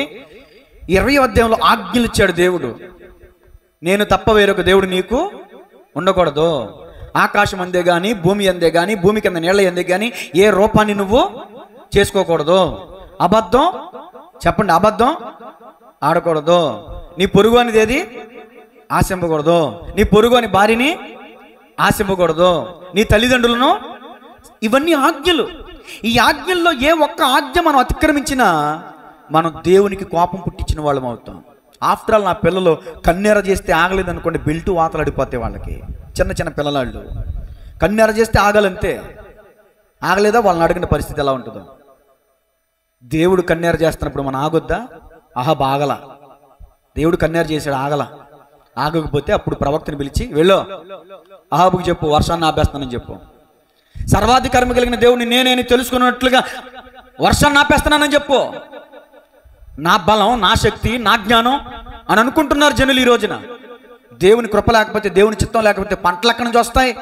[SPEAKER 1] 20వ అధ్యాయంలో ఆజ్ఞలు ఇచ్చాడు దేవుడు. నేను తప్ప వేరొక దేవుడు నీకు ఉండకూడదు. ఆకాశం అందే కానీ, భూమి అందే కానీ, భూమి కింద నీళ్ళ అందే కానీ ఏ రూపాన్ని నువ్వు చేసుకోకూడదు. అబద్ధం, చెప్పండి, అబద్ధం ఆడకూడదు. నీ పొరుగు అనేది ఏది ఆశింపకూడదు. నీ పొరుగు అని భార్యని ఆశింపకూడదు. నీ తల్లిదండ్రులను. ఇవన్నీ ఆజ్ఞలు. ఈ ఆజ్ఞల్లో ఏ ఒక్క ఆజ్ఞ మనం అతిక్రమించినా మనం దేవునికి కోపం పుట్టించిన వాళ్ళం అవుతాం. ఆఫ్టర్ ఆల్, నా పిల్లలు కన్నెర చేస్తే ఆగలేదు అనుకోండి, బెల్ట్ వాతలాడిపోతాయి వాళ్ళకి. చిన్న చిన్న పిల్లలాళ్ళు కన్నెర చేస్తే ఆగాలంతే. ఆగలేదా వాళ్ళని అడిగిన పరిస్థితి ఎలా ఉంటుందో. దేవుడు కన్నెర చేస్తున్నప్పుడు మనం ఆగొద్దా? బాగల. దేవుడు కన్నెర చేశాడు, ఆగల. ఆగకపోతే అప్పుడు ప్రవక్తని పిలిచి, వెళ్ళు అహాబుకి చెప్పు, వర్షాన్ని ఆపేస్తానని చెప్పు. సర్వాధికారం కలిగిన దేవుడిని నేనేని తెలుసుకున్నట్లుగా వర్షాన్ని ఆపేస్తున్నానని చెప్పు. నా బలం, నా శక్తి, నా జ్ఞానం అని అనుకుంటున్నారు జనులు ఈ రోజున. దేవుని కృప లేకపోతే, దేవుని చిత్తం లేకపోతే పంటలు ఎక్కడి నుంచి వస్తాయి?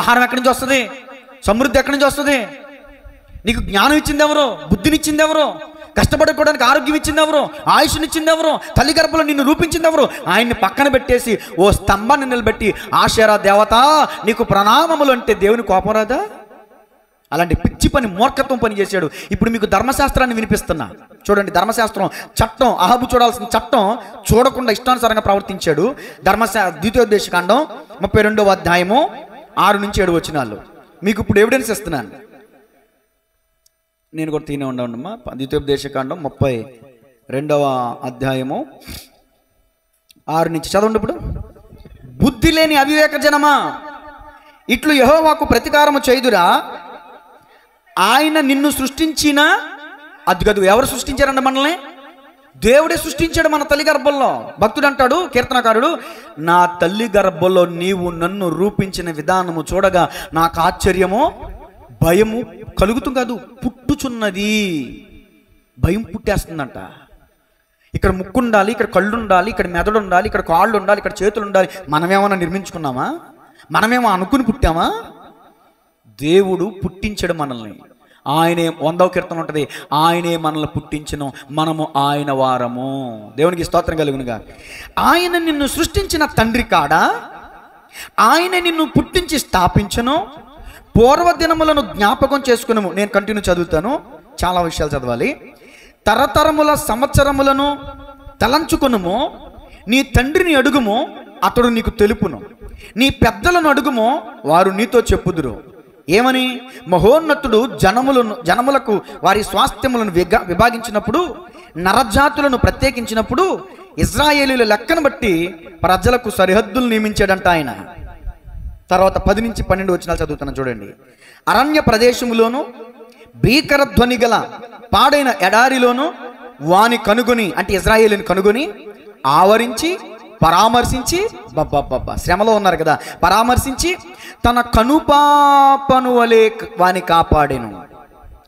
[SPEAKER 1] ఆహారం ఎక్కడి నుంచి వస్తుంది? సమృద్ధి ఎక్కడి నుంచి వస్తుంది? నీకు జ్ఞానం ఇచ్చింది ఎవరు? బుద్ధినిచ్చింది ఎవరు? కష్టపడుకోవడానికి ఆరోగ్యం ఇచ్చింది ఎవరు? ఆయుష్నిచ్చింది ఎవరు? తల్లి గర్భంలో నిన్ను రూపించింది ఎవరు? ఆయన్ని పక్కన పెట్టేసి ఓ స్తంభాన్ని నిలబెట్టి ఆశేరా దేవత నీకు ప్రణామములు అంటే దేవుని కోపం రాదా? అలాంటి పిచ్చి పని, మూర్ఖత్వం పని చేశాడు. ఇప్పుడు మీకు ధర్మశాస్త్రాన్ని వినిపిస్తున్నా, చూడండి. ధర్మశాస్త్రం, చట్టం, అహాబు చూడాల్సిన చట్టం చూడకుండా ఇష్టానుసారంగా ప్రవర్తించాడు. ద్వితీయోపదేశకాండం 32వ అధ్యాయము 6 నుంచి 7 వచనాలు మీకు ఇప్పుడు ఎవిడెన్స్ ఇస్తున్నాను. నేను కూడా తీనే ఉండమ్మా. ద్వితీయోపదేశకాండం 32వ అధ్యాయము 6 నుంచి చదవండి. ఇప్పుడు, బుద్ధి లేని అవివేక జనమా, ఇట్లు యెహోవాకు ప్రతీకారము చేయుదురా, ఆయన నిన్ను సృష్టించిన. అది కాదు, ఎవరు సృష్టించారంట మనల్ని? దేవుడే సృష్టించాడు మన తల్లి గర్భంలో. భక్తుడు అంటాడు, కీర్తనకారుడు, నా తల్లి గర్భంలో నీవు నన్ను రూపించిన విధానము చూడగా నాకు ఆశ్చర్యము భయము కలుగుతుంది కాదు, పుట్టుచున్నది. భయం పుట్టేస్తుందంట. ఇక్కడ ముక్కు ఉండాలి, ఇక్కడ కళ్ళు ఉండాలి, ఇక్కడ మెదడు ఉండాలి, ఇక్కడ కాళ్ళు ఉండాలి, ఇక్కడ చేతులు ఉండాలి. మనమేమన్నా నిర్మించుకున్నామా? మనమేమో అనుకుని పుట్టామా? దేవుడు పుట్టించడు మనల్ని. ఆయనే 100వ కీర్తన ఉంటుంది, ఆయనే మనల్ని పుట్టించను, మనము ఆయన వారము. దేవునికి స్తోత్రం కలుగునుగా. ఆయన నిన్ను సృష్టించిన తండ్రి కాడా, ఆయన నిన్ను పుట్టించి స్థాపించను. పూర్వదినములను జ్ఞాపకం చేసుకును. నేను కంటిన్యూ చదువుతాను, చాలా విషయాలు చదవాలి. తరతరముల సంవత్సరములను తలంచుకొనుము. నీ తండ్రిని అడుగుము, అతడు నీకు తెలుపును. నీ పెద్దలను అడుగుము, వారు నీతో చెప్పుదురు. ఏమని? మహోన్నతుడు జనములకు వారి స్వాస్థ్యములను విభాగించినప్పుడు, నరజాతులను ప్రత్యేకించినప్పుడు ఇజ్రాయేలీల లెక్కను బట్టి ప్రజలకు సరిహద్దులు నియమించాడంట ఆయన. తర్వాత 10 నుంచి 12 వచనాలు చదువుతాను చూడండి. అరణ్య ప్రదేశములోను భీకర ధ్వని గల పాడైన ఎడారిలోను వాని కనుగొని, అంటే ఇజ్రాయేలుని కనుగొని ఆవరించి పరామర్శించి, శ్రమలో ఉన్నారు కదా, పరామర్శించి తన కనుపాపను వలె వాని కాపాడాను.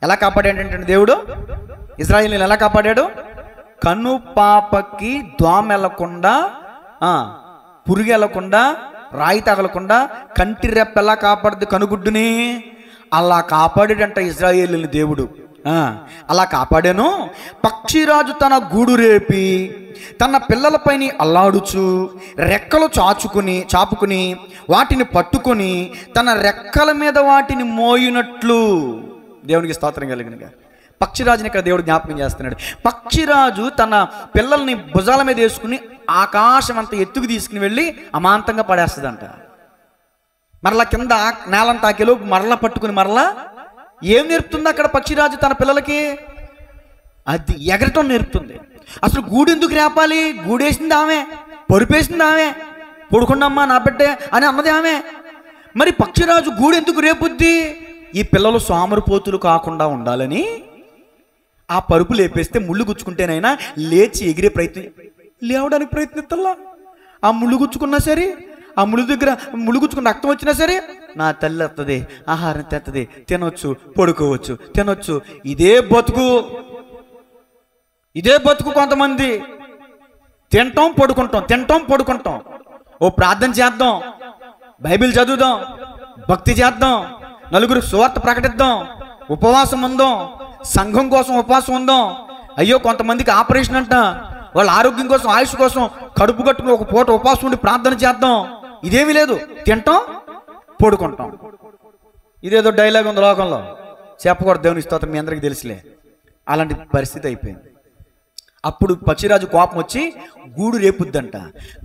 [SPEAKER 1] ఎలా కాపాడాడంటే దేవుడు ఇజ్రాయేలుని ఎలా కాపాడాడు? కనుపాపకి దోమెళ్లకుండా, పురుగెళ్లకుండా, రాయి తగలకుండా, కంటి రెప్ప ఎలా కాపాడుద్ది కనుగుడ్డుని, అలా కాపాడాడంట ఇజ్రాయేలుని దేవుడు. అలా కాపాడాను. పక్షిరాజు తన గూడు రేపి తన పిల్లలపైన అల్లాడుచు రెక్కలు చాపుకుని వాటిని పట్టుకొని తన రెక్కల మీద వాటిని మోయినట్లు. దేవునికి స్తోత్రం కలిగినగా. పక్షిరాజుని ఇక్కడ దేవుడు జ్ఞాపకం చేస్తున్నాడు. పక్షిరాజు తన పిల్లల్ని భుజాల మీద వేసుకుని ఆకాశం అంత ఎత్తుకు తీసుకుని వెళ్ళి అమాంతంగా పడేస్తుందంట. మరలా కింద నేలంతా తాకేలోపు మరలా పట్టుకుని మరలా ఏం నేర్పుతుంది అక్కడ పక్షిరాజు తన పిల్లలకి? అది ఎగరటం నేర్పుతుంది. అసలు గూడు ఎందుకు రేపాలి? గూడేసింది ఆమె, పరుపేసింది ఆమె, పడుకున్నమ్మా నా బిడ్డే అని అన్నది ఆమె. మరి పక్షిరాజు గూడు ఎందుకు రేపుద్ది? ఈ పిల్లలు సోమరిపోతులు కాకుండా ఉండాలని ఆ పరుపు లేపేస్తే ముళ్ళు గుచ్చుకుంటేనైనా లేచి ఎగిరే లేవడానికి ప్రయత్నిస్తల్లా. ఆ ముళ్ళు గుచ్చుకున్నా సరే, ఆ ముళ్ళు గుచ్చుకున్న రక్తం వచ్చినా సరే, నా తల్లి వస్తుంది, ఆహారం తెత్తది, తినొచ్చు, పడుకోవచ్చు, తినొచ్చు. ఇదే బతుకు కొంతమంది. తింటాం పడుకుంటాం. ఓ ప్రార్థన చేద్దాం, బైబిల్ చదువుదాం, భక్తి చేద్దాం, నలుగురు సువార్త ప్రకటిద్దాం, ఉపవాసం ఉందాం, సంఘం కోసం ఉపవాసం ఉందాం. అయ్యో కొంతమందికి ఆపరేషన్ అంట, వాళ్ళ ఆరోగ్యం కోసం, ఆయుష్ కోసం కడుపు కట్టుకుని ఒక పూట ఉపవాసం ఉండి ప్రార్థన చేద్దాం. ఇదేమీ లేదు, తింటాం పడుకుంటాం. ఇదేదో డైలాగ్ ఉంది లోకంలో, చెప్పకూడదు, దేవుని స్తోత్రం, మీ అందరికీ తెలుసులే. అలాంటి పరిస్థితి అయిపోయింది. అప్పుడు పక్షిరాజు కోపం వచ్చి గూడు రేపుద్దంట.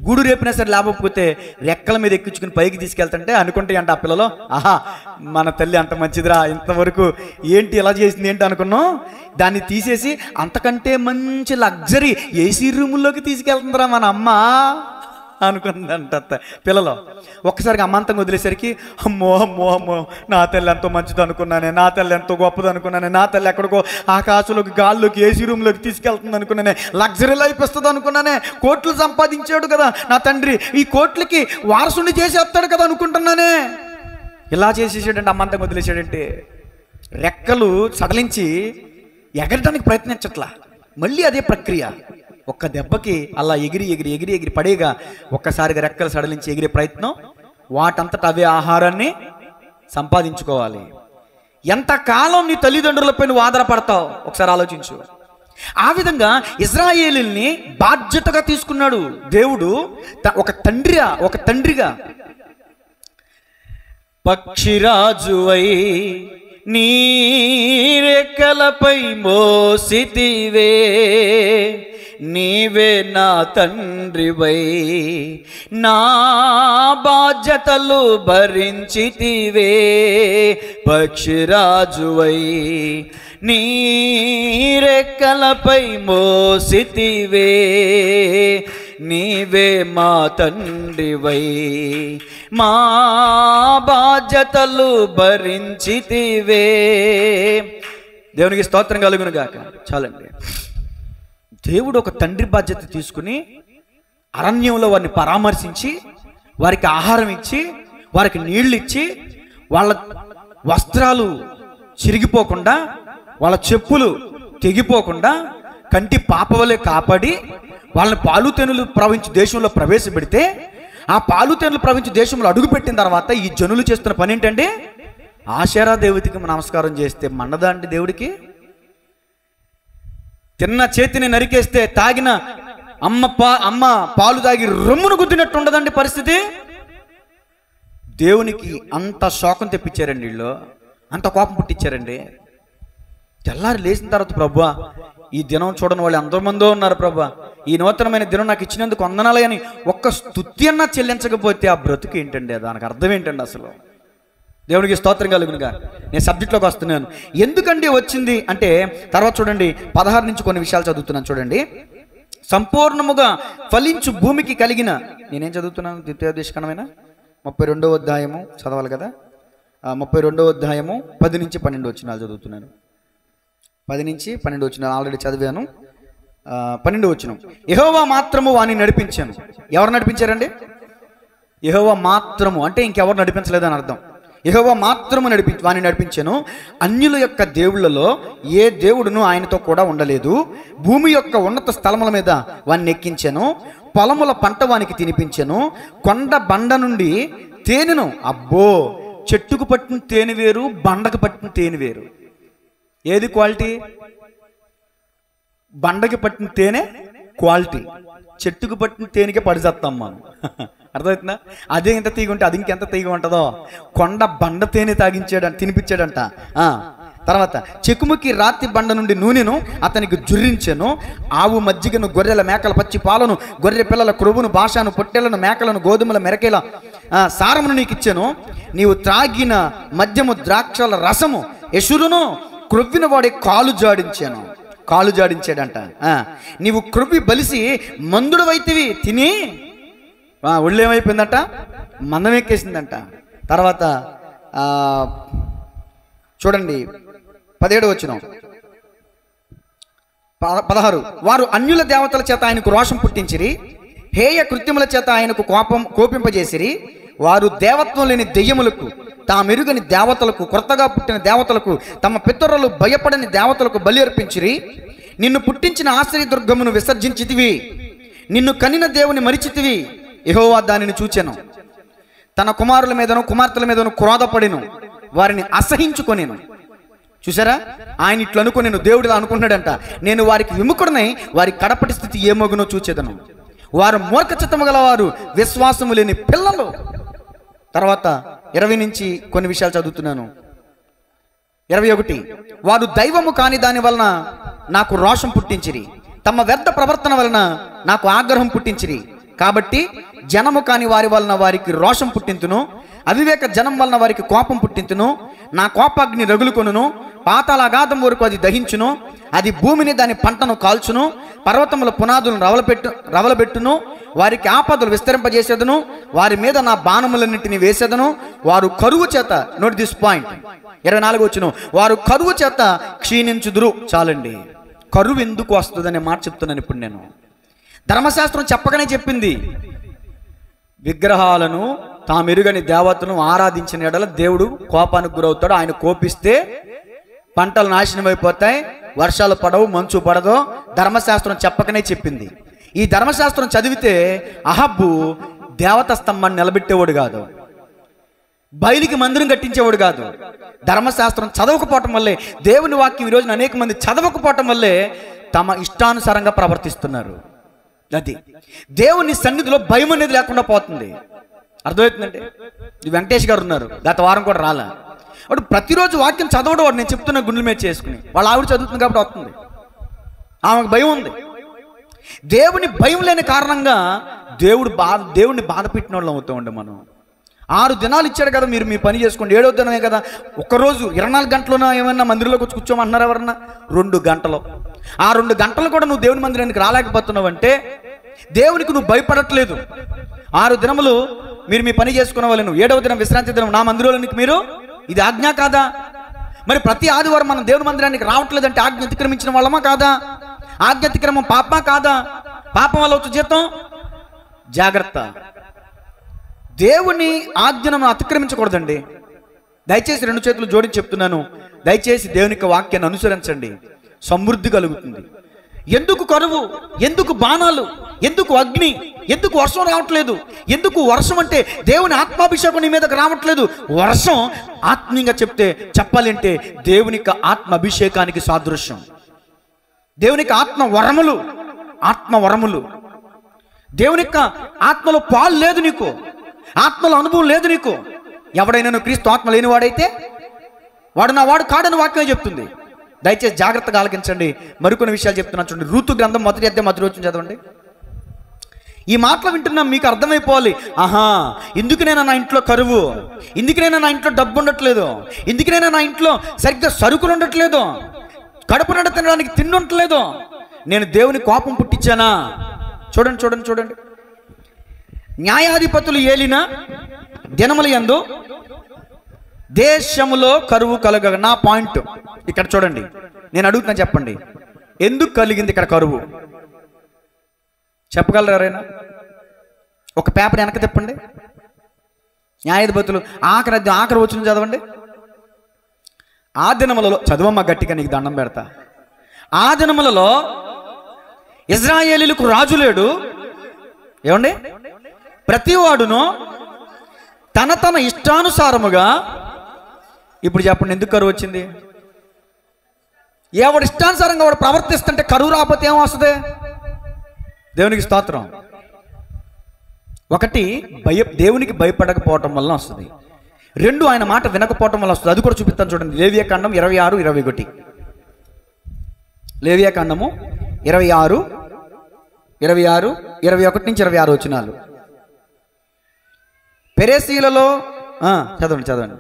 [SPEAKER 1] గూడు రేపినా సరే లేకపోతే రెక్కల మీద ఎక్కించుకుని పైకి తీసుకెళ్తుంటే అనుకుంటే అంట ఆ పిల్లలు, ఆహా మన తల్లి అంత మంచిదిరా, ఇంతవరకు ఏంటి ఇలా చేసింది ఏంటి అనుకున్నాం, దాన్ని తీసేసి అంతకంటే మంచి లగ్జరీ ఏసీ రూముల్లోకి తీసుకెళ్తుందిరా మన అమ్మ అనుకుందంట పిల్లలు. ఒక్కసారిగా అమ్మంతంగా వదిలేసరికి అమ్మో నా తల్లి ఎంతో మంచిది అనుకున్నానే, నా తల్లి ఎంతో గొప్పది అనుకున్నానే, నా తల్లి ఎక్కడికో ఆకాశంలోకి గాల్లోకి ఏసీ రూమ్లోకి తీసుకెళ్తుంది అనుకున్నానే, లగ్జరీ లైఫ్ ఇస్తుంది అనుకున్నానే, కోట్లు సంపాదించాడు కదా నా తండ్రి, ఈ కోట్లకి వారసుని చేసేస్తాడు కదా అనుకుంటున్నానే. ఇలా చేసేసాడంటే అమ్మంతంగా వదిలేసాడంటే రెక్కలు సడలించి ఎగరడానికి ప్రయత్నించట్లా. మళ్ళీ అదే ప్రక్రియ. ఒక్క దెబ్బకి అలా ఎగిరి పడేగా ఒక్కసారిగా రెక్కలు సడలించి ఎగిరే ప్రయత్నం. వాటంతటా అవే ఆహారాన్ని సంపాదించుకోవాలి. ఎంతకాలం నీ తల్లిదండ్రులపై నువ్వు ఆధారపడతావు ఒకసారి ఆలోచించు. ఆ విధంగా ఇజ్రాయేలుని బాధ్యతగా తీసుకున్నాడు దేవుడు, ఒక తండ్రిగా. పక్షిరాజువై నీ రెక్కలపై మోసితివే, నీవే నా తండ్రివై నా బాధ్యతలు భరించితివే. పక్షిరాజువై నీ రెక్కలపై మోసితివే, నీవే మా తండ్రివై మా బాధ్యతలు భరించితివే. దేవునికి స్తోత్రం కలుగును గాక. చాలండి. దేవుడు ఒక తండ్రి బాధ్యత తీసుకుని అరణ్యంలో వారిని పరామర్శించి, వారికి ఆహారం ఇచ్చి, వారికి నీళ్లు ఇచ్చి, వాళ్ళ వస్త్రాలు చిరిగిపోకుండా, వాళ్ళ చెప్పులు తెగిపోకుండా కంటి పాపవలే కాపాడి వాళ్ళని పాలుతేనులు ప్రవహించి దేశంలో ప్రవేశపెడితే, ఆ పాలుతేనులు ప్రవహించి దేశంలో అడుగుపెట్టిన తర్వాత ఈ జనులు చేస్తున్న పని ఏంటంటే, ఆషేరా దేవతకి నమస్కారం చేస్తే మండదా అండి దేవుడికి? తిన్న చేతిని నరికేస్తే తాగిన అమ్మ పాలు తాగి రొమ్మును గుద్దినట్టు ఉండదండి పరిస్థితి. దేవునికి అంత శోకం తెప్పించారండి వీళ్ళు, అంత కోపం పుట్టించారండి. తెల్లారి లేచిన తర్వాత, ప్రభువా ఈ దినం చూడని వాళ్ళు ఎంతోమందో ఉన్నారు ప్రభువా, ఈ నూతనమైన దినం నాకు ఇచ్చినందుకు వందనాలు అని ఒక్క స్తుతి అన్నా చెల్లించకపోతే ఆ బ్రతుకు ఏంటండి? దానికి అర్థం ఏంటండి అసలు? దేవునికి స్తోత్రం కలుగునుగా. నేను సబ్జెక్ట్లోకి వస్తున్నాను. ఎందుకండి వచ్చింది అంటే, తర్వాత చూడండి 16 నుంచి కొన్ని విషయాలు చదువుతున్నాను చూడండి. సంపూర్ణముగా ఫలించు భూమికి కలిగిన, నేనేం చదువుతున్నాను? ద్వితీయోపదేశకాండమైన 32వ అధ్యాయము చదవాలి కదా. 32వ అధ్యాయము 10 నుంచి 12 వచనాలు చదువుతున్నాను. 10 నుంచి 12 వచనాలు ఆల్రెడీ చదివాను. 12 వచనం, యెహోవా మాత్రము వాని నడిపించాను. ఎవరు నడిపించారండి? యెహోవా మాత్రము అంటే ఇంకెవరు నడిపించలేదని అర్థం. యెహోవా మాత్రము వాని నడిపించాను. అన్యుల యొక్క దేవుళ్ళలో ఏ దేవుడును ఆయనతో కూడా ఉండలేదు. భూమి యొక్క ఉన్నత స్థలముల మీద వాన్ని ఎక్కించాను. పొలముల పంట వానికి తినిపించాను. కొండ బండ నుండి తేనెను, అబ్బో, చెట్టుకు పట్టిన తేనె వేరు, బండకు పట్టిన తేనె వేరు. ఏది క్వాలిటీ? బండకి పట్టిన తేనె క్వాలిటీ, చెట్టుకు పట్టిన తేనెకే పడిచేస్తాం మనం. అర్థమవుతుందా? అదే ఇంత తీగ ఉంటే అది ఇంకెంత తీగ ఉంటుందో. కొండ బండ తేనె తినిపించాడంట. తర్వాత చెకుముకి రాతి బండ నుండి నూనెను అతనికి జుర్రించెను. ఆవు మజ్జిగను, గొర్రెల మేకల పచ్చి పాలను, గొర్రె పిల్లల క్రొవ్వును, భాషను, పొట్టెలను, మేకలను, గోధుమల మెరకేల సారమును నీకు ఇచ్చాను. నీవు త్రాగిన మద్యము, ద్రాక్షల రసము, యశురును క్రొవ్విన వాడి కాలు జాడించాడంట. నీవు క్రొవ్వి బలిసి మందుడు వైతివి తిని ఒళ్ళేమైపోయిందంట, మందం ఎక్కేసిందంట. తర్వాత చూడండి 17వ వచనం, 16, వారు అన్యుల దేవతల చేత ఆయనకు రోషం పుట్టించిరి, హేయ కృత్యముల చేత ఆయనకు కోపింపజేసిరి. వారు దేవత్వం లేని దెయ్యములకు, తామెరుగని దేవతలకు, కొత్తగా పుట్టిన దేవతలకు, తమ పితరులు భయపడని దేవతలకు బలి అర్పించిరి. నిన్ను పుట్టించిన ఆశ్రయదుర్గమును విసర్జించితివి, నిన్ను కనిన దేవుని మరిచితివి. యెహోవా దానిని చూచెను, తన కుమారుల మీదను కుమార్తెల మీదను క్రోధపడిను, వారిని అసహించుకొనేను. చూసారా, ఆయన ఇట్లు అనుకునేను. దేవుడు అనుకుంటున్నాడంట, నేను వారికి విముఖుడనై వారి కడపటి స్థితి ఏమగునో చూచేదను. వారు మూర్ఖచిత్తము గలవారు, విశ్వాసము లేని పిల్లలు. తర్వాత 20 నుంచి కొన్ని విషయాలు చదువుతున్నాను. 21, వారు దైవము కాని దాని వలన నాకు రోషం పుట్టించిరి, తమ వ్యర్థ ప్రవర్తన వలన నాకు ఆగ్రహం పుట్టించిరి. కాబట్టి జనము కాని వారి వలన వారికి రోషం పుట్టింతును, అవివేక జనం వలన వారికి కోపం పుట్టింతును. నా కోపాగ్ని రగులుకొనును, పాతాళాగాధం వరకు అది దహించును. అది భూమిని దాని పంటను కాల్చును, పర్వతముల పునాదులను రవలబెట్టును. వారికి ఆపదలు విస్తరింపజేసేదను, వారి మీద నా బాణములన్నింటినీ వేసేదను. వారు కరువు చేత, నోట్ దిస్ పాయింట్, 24 వచనం, వారు కరువు చేత క్షీణించుదురు. చాలండి, కరువు ఎందుకు వస్తుందనే మాట చెప్తున్నాను ఇప్పుడు నేను. ధర్మశాస్త్రం చెప్పగానే చెప్పింది, విగ్రహాలను, తామెరుగని దేవతను ఆరాధించిన ఎడల దేవుడు కోపానికి గురవుతాడు. ఆయన కోపిస్తే పంటలు నాశనం అయిపోతాయి, వర్షాలు పడవు, మంచు పడదు. ధర్మశాస్త్రం చెప్పకనే చెప్పింది. ఈ ధర్మశాస్త్రం చదివితే అహబ్బు దేవత స్తంభాన్ని నిలబెట్టేవాడు కాదు, బయలుకి మందిరం కట్టించేవాడు కాదు. ధర్మశాస్త్రం చదవకపోవటం వల్లే, దేవుని వాక్యం ఈరోజు అనేక మంది చదవకపోవటం వల్లే తమ ఇష్టానుసారంగా ప్రవర్తిస్తున్నారు. అది దేవుని సన్నిధిలో భయం అనేది లేకుండా పోతుంది. అర్థమవుతుందంటే, వెంకటేష్ గారు ఉన్నారు, గత వారం కూడా రాలా. వాడు ప్రతిరోజు వాక్యం చదవడం, వాడు నేను చెప్తున్న గుండెల మీద చేసుకుని, వాళ్ళ ఆవిడ చదువుతుంది కాబట్టి వస్తుంది, ఆమెకు భయం ఉంది. దేవుని భయం లేని కారణంగా దేవుడిని బాధ పెట్టిన వాళ్ళం అవుతామండి మనం. 6 దినాలు ఇచ్చాడు కదా, మీరు మీ పని చేసుకోండి. 7వ దినమే కదా, ఒక్కరోజు 24 గంటలోనా ఏమన్నా మందిరంలోకి వచ్చి కూర్చోమంటున్నారు ఎవరన్నా? 2 గంటలు. ఆ 2 గంటలు కూడా నువ్వు దేవుని మందిరానికి రాలేకపోతున్నావు అంటే దేవునికి నువ్వు భయపడట్లేదు. 6 దినములు మీరు మీ పని చేసుకునే వాళ్ళను, 7వ దినం విశ్రాంతి దినం నా మందిరంలోనికి మీరు, ఇది ఆజ్ఞ కాదా? మరి ప్రతి ఆదివారం మనం దేవుని మందిరానికి రావట్లేదంటే ఆజ్ఞ అతిక్రమించిన వాళ్ళమా కాదా? ఆజ్ఞ అతిక్రమం పాపమా కాదా? పాపం వల్ల వచ్చే జీతం జాగ్రత్త. దేవుని ఆజ్ఞను మనం అతిక్రమించకూడదండి. దయచేసి 2 చేతులు జోడించి చెప్తున్నాను, దయచేసి దేవుని యొక్క వాక్యాన్ని అనుసరించండి, సమృద్ధి కలుగుతుంది. ఎందుకు కరువు, ఎందుకు బాణాలు, ఎందుకు అగ్ని, ఎందుకు వర్షం రావట్లేదు? ఎందుకు వర్షం అంటే దేవుని ఆత్మాభిషేకం నీ మీదకి రావట్లేదు. వర్షం ఆత్మీయంగా చెప్పాలి అంటే దేవుని యొక్క ఆత్మాభిషేకానికి సాదృశ్యం. దేవుని యొక్క ఆత్మ వరములు. దేవుని యొక్క ఆత్మలో పాలు లేదు నీకు, ఆత్మలో అనుభవం లేదు నీకు. ఎవడైనా క్రీస్తు ఆత్మ లేనివాడైతే వాడు నా వాడు కాడని వాక్యమే చెప్తుంది. దయచేసి జాగ్రత్తగా ఆలకించండి. మరికొన్ని విషయాలు చెప్తున్నాను చూడండి. రూతు గ్రంథం 1వ అధ్యాయం 10వ వచనం చదవండి. ఈ మాటలు వింటున్నా మీకు అర్థమైపోవాలి, ఆహా ఎందుకనైనా నా ఇంట్లో కరువు, ఎందుకనైనా నా ఇంట్లో డబ్బు ఉండట్లేదు, ఎందుకనైనా నా ఇంట్లో సరిగ్గా సరుకులు ఉండట్లేదు, కడుపు నిండా తినడానికి తిండి ఉండట్లేదు, నేను దేవుని కోపం పుట్టించానా? చూడండి. న్యాయాధిపతులు ఏలిన దినముల యందు దేశములో కరువు కలగ. నా పాయింట్ ఇక్కడ చూడండి, నేను అడుగుతున్నా, చెప్పండి ఎందుకు కలిగింది ఇక్కడ కరువు? చెప్పగలరు ఎవరైనా? ఒక పేపర్ వెనక తిప్పండి. న్యాయాధిపతులు ఆఖరి వచనం చదవండి. ఆ దినములలో, చదవమ్మ గట్టిగా, నీకు దండం పెడతా. ఆ దినములలో ఇశ్రాయేలీయులకు రాజు లేడు. ఏమండి? ప్రతివాడును తన ఇష్టానుసారముగా. ఇప్పుడు చెప్పండి ఎందుకు కరువు వచ్చింది? ఎవడు ఇష్టానుసారంగా వాడు ప్రవర్తిస్తుంటే కరువు రాకపోతే ఏమొస్తుంది? దేవునికి స్తోత్రం. ఒకటి దేవునికి భయపడకపోవటం వల్ల వస్తుంది. 2 ఆయన మాట వినకపోవటం వల్ల వస్తుంది. అది కూడా చూపిస్తాను చూడండి. లేవియాకాండం 26, 21. లేవియాకాండము 26, 21 నుంచి 26 వచనాలు. పెరేసీలలో చదవండి.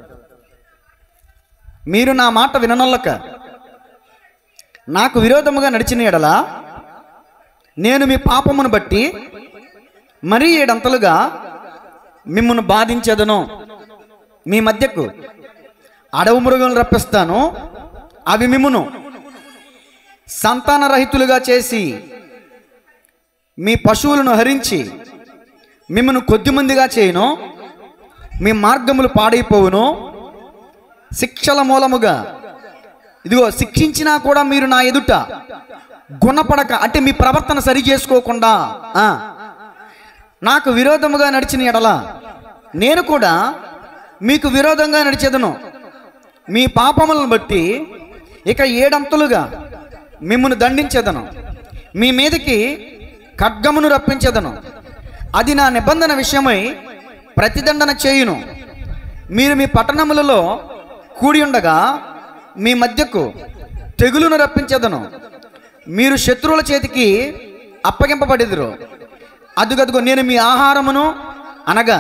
[SPEAKER 1] మీరు నా మాట విననొల్లక నాకు విరోధముగా నడిచిన ఎడల నేను మీ పాపమును బట్టి మరీ 7 అంతలుగా మిమ్మల్ని బాధించేదను. మీ మధ్యకు అడవి మృగములను రప్పిస్తాను. అవి మిమ్మును సంతానరహితులుగా చేసి మీ పశువులను హరించి మిమ్మల్ని కొద్దిమందిగా చేయను. మీ మార్గములు పాడైపోవును. శిక్షల మూలముగా, ఇదిగో శిక్షించినా కూడా మీరు నా ఎదుట గుణపడక, అంటే మీ ప్రవర్తన సరి చేసుకోకుండా నాకు విరోధముగా నడిచిన ఎడల నేను కూడా మీకు విరోధంగా నడిచేదను. మీ పాపములను బట్టి ఇక 7 అంతలుగా మిమ్మల్ని దండించేదను. మీ మీదకి ఖడ్గమును రప్పించేదను. అది నా నిబంధన విషయమై ప్రతిదండన చేయును. మీరు మీ పట్టణములలో కూడి ఉండగా మీ మధ్యకు తెగులును రప్పించేదను. మీరు శత్రువుల చేతికి అప్పగింపబడెదరు. అదుగదుగో నేను మీ ఆహారమును అనగా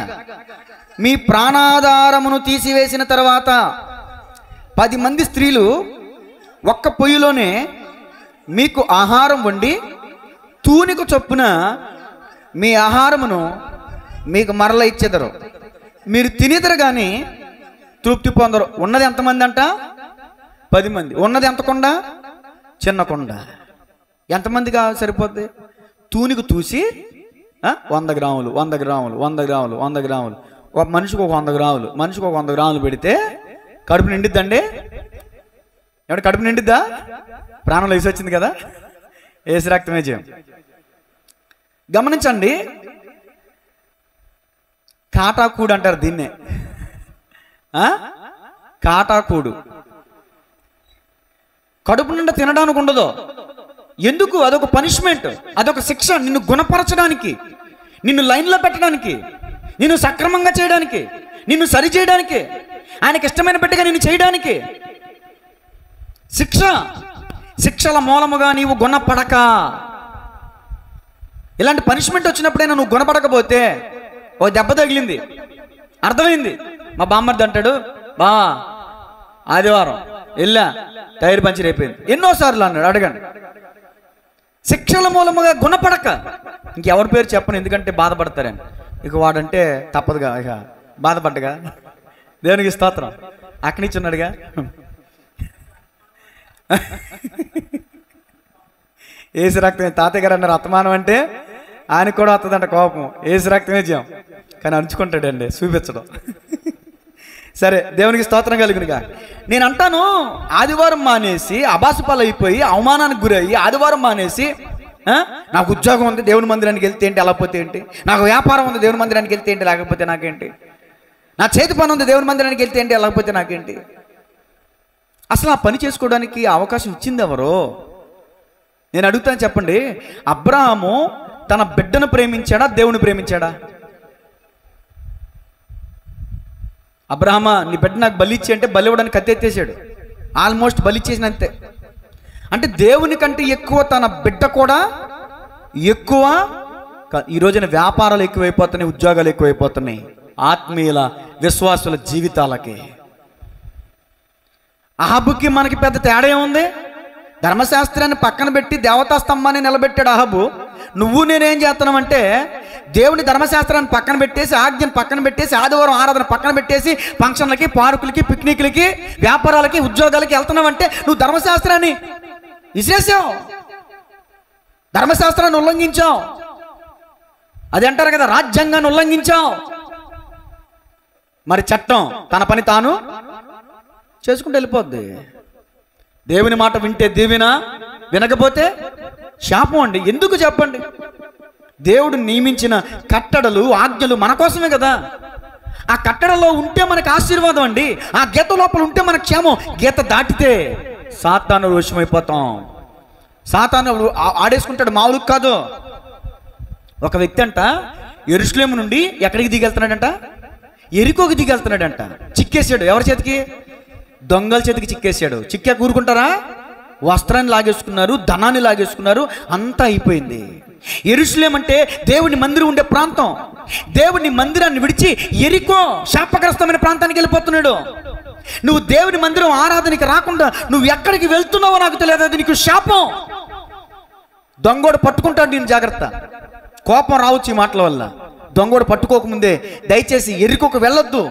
[SPEAKER 1] మీ ప్రాణాధారమును తీసివేసిన తర్వాత 10 మంది స్త్రీలు ఒక్క పొయ్యిలోనే మీకు ఆహారం వండి తూనిక చొప్పున మీ ఆహారమును మీకు మరల ఇచ్చేదరు. మీరు తినేదరు కానీ తృప్తి పొందరు. ఉన్నది ఎంతమంది అంట? 10 మంది. ఉన్నది ఎంత కొండ? చిన్న కొండ. ఎంతమందిగా సరిపోద్ది? తూనిక తూసి 100 గ్రాములు 100 గ్రాములు 100 గ్రాములు 100 గ్రాములు, ఒక మనిషికి ఒక 100 గ్రాములు, మనిషికి ఒక 100 గ్రాములు పెడితే కడుపు నిండిద్దండి? ఎవడ కడుపు నిండిద్దా? ప్రాణంలో వేసి వచ్చింది కదా, ఏసు రక్తమే చేయం. గమనించండి, కాటాకూడు అంటారు దీన్నే. కాటాకూడు. కడుపు నిండా తినడానికి ఉండదు. ఎందుకు? అదొక పనిష్మెంట్, అదొక శిక్ష. నిన్ను గుణపరచడానికి, నిన్ను లైన్లో పెట్టడానికి, నిన్ను సక్రమంగా చేయడానికి, నిన్ను సరి చేయడానికి, ఆయనకి ఇష్టమైన బిడ్డగా నిన్ను చేయడానికి శిక్ష. శిక్షల మూలముగా నీవు గుణపడక, ఇలాంటి పనిష్మెంట్ వచ్చినప్పుడైనా నువ్వు గుణపడకపోతే ఓ దెబ్బ తగిలింది, అర్థమైంది. మా బామ్మర్ది అంటాడు, బా ఆదివారం వెళ్ళా టైర్ పంచర్ అయిపోయింది. ఎన్నోసార్లు అన్నాడు, అడగండి. శిక్షల మూలముగా గుణపడక, ఇంకెవరి పేరు చెప్పను ఎందుకంటే బాధపడతారని. ఇక వాడంటే తప్పదుగా, ఇక బాధపడ్డగా. దేవునికి స్తోత్రం. అక్కడి నుంచి ఉన్నాడుగా. ఏసు రక్తమే. తాతయ్య గారు అన్నారు అత్తమానం అంటే ఆయనకు కూడా వస్తుందంట కోపం. ఏసు రక్తమే చేయం, కానీ అరుచుకుంటాడండి చూపించడం. సరే, దేవునికి స్తోత్రం కలుగునుగా. నేను అంటాను, ఆదివారం మానేసి అబాసుపాలు అయిపోయి అవమానానికి గురయ్యి ఆదివారం మానేసి నాకు ఉద్యోగం ఉంది దేవుని మందిరానికి వెళ్తే ఏంటి, వెళ్ళకపోతే ఏంటి, నాకు వ్యాపారం ఉంది దేవుని మందిరానికి వెళ్తే ఏంటి, లేకపోతే నాకేంటి, నా చేతి పని ఉంది దేవుని మందిరానికి వెళ్తే ఏంటి, వెళ్ళకపోతే నాకేంటి. అసలు ఆ పని చేసుకోవడానికి అవకాశం ఇచ్చింది ఎవరో? నేను అడుగుతాను, చెప్పండి. అబ్రహాము తన బిడ్డను ప్రేమించాడా, దేవుని ప్రేమించాడా? అబ్రహామా, నీ బిడ్డ నాకు బలిచ్చి అంటే బలి ఇవ్వడానికి కత్తెత్తేసాడు. ఆల్మోస్ట్ బలిచ్చేసినంతే. అంటే దేవుని కంటే ఎక్కువ తన బిడ్డ కూడా ఎక్కువ. ఈ రోజున వ్యాపారాలు ఎక్కువైపోతున్నాయి, ఉద్యోగాలు ఎక్కువైపోతున్నాయి ఆత్మీయుల విశ్వాసుల జీవితాలకి. అహాబుకి మనకి పెద్ద తేడా ఏముంది? ధర్మశాస్త్రాన్ని పక్కన పెట్టి దేవతా స్తంభాన్ని నిలబెట్టాడు అహాబు. నువ్వు నేనేం చేస్తున్నామంటే దేవుని ధర్మశాస్త్రాన్ని పక్కన పెట్టేసి, ఆజ్ఞను పక్కన పెట్టేసి, ఆదివారం ఆరాధన పక్కన పెట్టేసి ఫంక్షన్లకి, పార్కులకి, పిక్నిక్లకి, వ్యాపారాలకి, ఉద్యోగాలకి వెళ్తున్నావంటే నువ్వు ధర్మశాస్త్రాన్ని విసిరేసావు, ధర్మశాస్త్రాన్ని ఉల్లంఘించావు. అది అంటారు కదా, రాజ్యాంగాన్ని ఉల్లంఘించావు. మరి చట్టం తన పని తాను చేసుకుంటూ వెళ్ళిపోద్ది. దేవుని మాట వింటే దీవెన, వినకపోతే శాపం అండి. ఎందుకు చెప్పండి? దేవుడు నియమించిన కట్టడలు, ఆజ్ఞలు మన కోసమే కదా. ఆ కట్టడలో ఉంటే మనకు ఆశీర్వాదం అండి. ఆ గీత లోపల ఉంటే మనకు క్షేమం. గీత దాటితే సాతాను వశమైపోతాం. సాతాను ఆడేసుకుంటాడు, మామూలు కాదు. ఒక వ్యక్తి అంట యెరూషలేము నుండి ఎక్కడికి దిగెళ్తున్నాడంట? ఎరికోకి దిగెళ్తున్నాడంట. చిక్కేసాడు. ఎవరి చేతికి? దొంగల చేతికి చిక్కేసాడు. చిక్కా కూరుకుంటారా? వస్త్రాన్ని లాగేసుకున్నారు, ధనాన్ని లాగేసుకున్నారు, అంతా అయిపోయింది. యెరూషలేం అంటే దేవుని మందిరం ఉండే ప్రాంతం. దేవుని మందిరాన్ని విడిచి ఎరికో శాపగ్రస్తమైన ప్రాంతానికి వెళ్ళిపోతున్నాడు. నువ్వు దేవుని మందిరం ఆరాధనకి రాకుండా నువ్వు ఎక్కడికి వెళ్తున్నావో నాకు తెలియదు, అది నీకు శాపం. దొంగోడు పట్టుకుంటాడు నేను, జాగ్రత్త. కోపం రావచ్చు ఈ మాటల వల్ల. దొంగోడు పట్టుకోకముందే దయచేసి ఎరికోకు వెళ్ళొద్దు,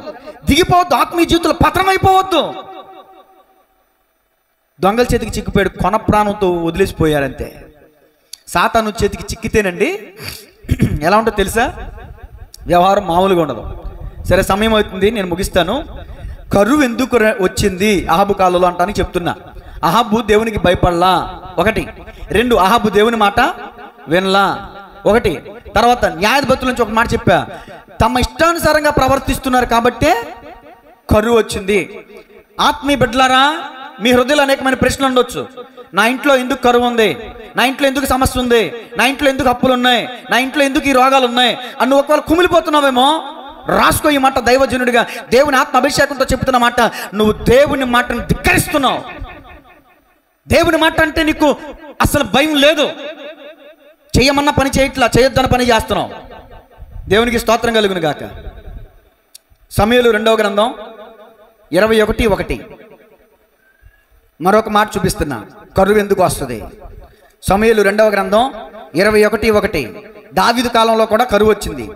[SPEAKER 1] దిగిపోవద్దు, ఆత్మీయ జీవితంలో పతనమైపోవద్దు. దొంగల చేతికి చిక్కిపోయాడు, కొన ప్రాణంతో వదిలేసిపోయారంతే. సాతాను చేతికి చిక్కితేనండి ఎలా ఉంటుందో తెలుసా? వ్యవహారం మామూలుగా ఉండదు. సరే, సమయం అవుతుంది, నేను ముగిస్తాను. కరువు ఎందుకు వచ్చింది అహాబు కాలంలో అంటానికి చెప్తున్నా. అహాబు దేవునికి భయపడలా, ఒకటి. రెండు, అహాబు దేవుని మాట వినలా, ఒకటి. తర్వాత న్యాయాధిపతుల నుంచి ఒక మాట చెప్పా, తమ ఇష్టానుసారంగా ప్రవర్తిస్తున్నారు కాబట్టే కరువు వచ్చింది. ఆత్మీయ బిడ్డలారా, మీ హృదయంలో అనేకమైన ప్రశ్నలు ఉండొచ్చు. నా ఇంట్లో ఎందుకు కరువు ఉంది, నా ఇంట్లో ఎందుకు సమస్య ఉంది, నా ఇంట్లో ఎందుకు అప్పులు ఉన్నాయి, నా ఇంట్లో ఎందుకు ఈ రోగాలు ఉన్నాయి అని ఒకవేళ కుమిలిపోతున్నావేమో, రాసుకో ఈ మాట. దైవజనుడిగా దేవుని ఆత్మ అభిషేకంతో చెప్తున్న మాట. నువ్వు దేవుని మాటను ధిక్కరిస్తున్నావు. దేవుని మాట అంటే నీకు అసలు భయం లేదు. చేయమన్న పని చేయట్లా, చేయొద్దన్న పని చేస్తున్నావు. దేవునికి స్తోత్రం కలుగును గాక. సమూయేలు 2వ గ్రంథం 21:1 మరొక మాట చూపిస్తున్నా, కరువు ఎందుకు వస్తుంది. సమూయేలు 2వ గ్రంథం 21:1 దావీదు కాలంలో కూడా కరువు వచ్చింది.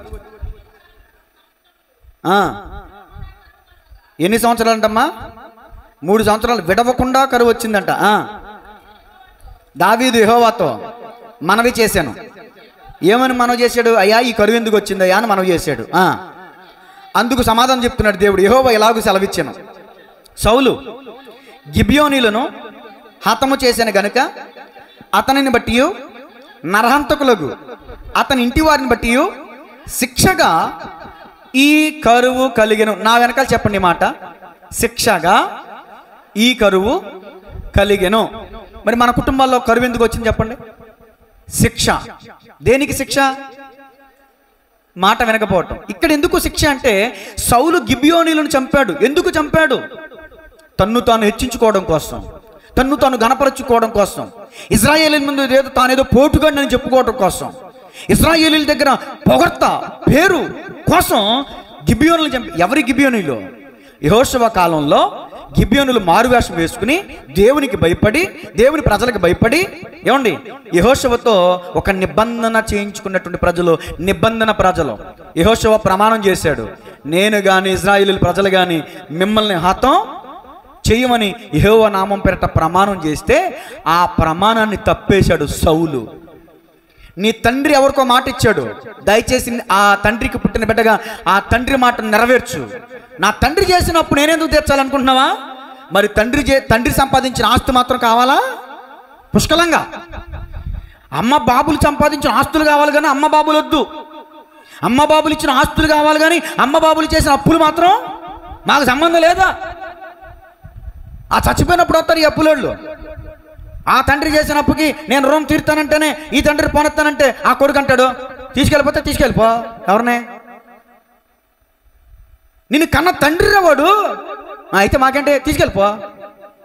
[SPEAKER 1] ఎన్ని సంవత్సరాలు అంటమ్మా? 3 సంవత్సరాలు విడవకుండా కరువు వచ్చిందంట. దావీదు యెహోవాతో మనవి చేశాను. ఏమని మనవి చేశాడు? అయ్యా, ఈ కరువు ఎందుకు వచ్చిందయ్యా అని మనవి చేశాడు. అందుకు సమాధానం చెప్తున్నాడు దేవుడు. యెహోవా ఎలాగూ సెలవిచ్చాను, సౌలు గిబియోనీలను హతము చేసిన గనుక అతనిని బట్టి నరహంతకులకు అతని ఇంటి వారిని బట్టి శిక్షగా ఈ కరువు కలిగెను. నా వెనకాల చెప్పండి మాట, శిక్షగా ఈ కరువు కలిగెను. మరి మన కుటుంబాల్లో కరువు ఎందుకు వచ్చింది చెప్పండి? శిక్ష. దేనికి శిక్ష? మాట వినకపోవటం. ఇక్కడ ఎందుకు శిక్ష అంటే, సౌలు గిబియోనీలను చంపాడు. ఎందుకు చంపాడు? తన్ను తాను హెచ్చించుకోవడం కోసం, తన్ను తాను గణపరచుకోవడం కోసం, ఇశ్రాయేలీయుల ముందు ఏదో తానేదో పోటుగాడిని చెప్పుకోవడం కోసం, ఇశ్రాయేలీయుల దగ్గర పొగడ్త పేరు కోసం గిబియోనులు చంపి. ఎవరి గిబియోనీలు? యెహోషువ కాలంలో గిబియోనులు మారువేషం వేసుకుని దేవునికి భయపడి, దేవుని ప్రజలకు భయపడి, ఏమండి, యెహోషువతో ఒక నిబంధన చేయించుకున్నటువంటి ప్రజలు, నిబంధన ప్రజలు. యెహోషువ ప్రమాణం చేశాడు, నేను కానీ ఇశ్రాయేలీయుల ప్రజలు కానీ మిమ్మల్ని హతం చెయ్యమని యెహోవా నామం పేరట ప్రమాణం చేస్తే ఆ ప్రమాణాన్ని తప్పేశాడు సౌలు. నీ తండ్రి ఎవరికో మాట ఇచ్చాడు, దయచేసి ఆ తండ్రికి పుట్టిన బిడ్డగా ఆ తండ్రి మాటను నెరవేర్చు. నా తండ్రి చేసినప్పుడు నేనెందుకు తీర్చాలనుకుంటున్నావా? మరి తండ్రి సంపాదించిన ఆస్తి మాత్రం కావాలా? పుష్కలంగా. అమ్మ బాబులు సంపాదించిన ఆస్తులు కావాలి కానీ అమ్మ బాబులు వద్దు. అమ్మ బాబులు ఇచ్చిన ఆస్తులు కావాలి కానీ అమ్మ బాబులు చేసిన అప్పులు మాత్రం మాకు సంబంధం లేదా? ఆ చచ్చిపోయినప్పుడు వస్తారు ఈ అప్పులోళ్ళు. ఆ తండ్రి చేసిన అప్పుకి నేను రుణం తీరుతానంటేనే ఈ తండ్రి పోనెత్తానంటే ఆ కొడుకు అంటాడు, తీసుకెళ్ళిపోతే తీసుకెళ్ళిపో. ఎవరినే? నిన్ను కన్న తండ్రి వాడు. అయితే మాకేంటే, తీసుకెళ్ళిపో,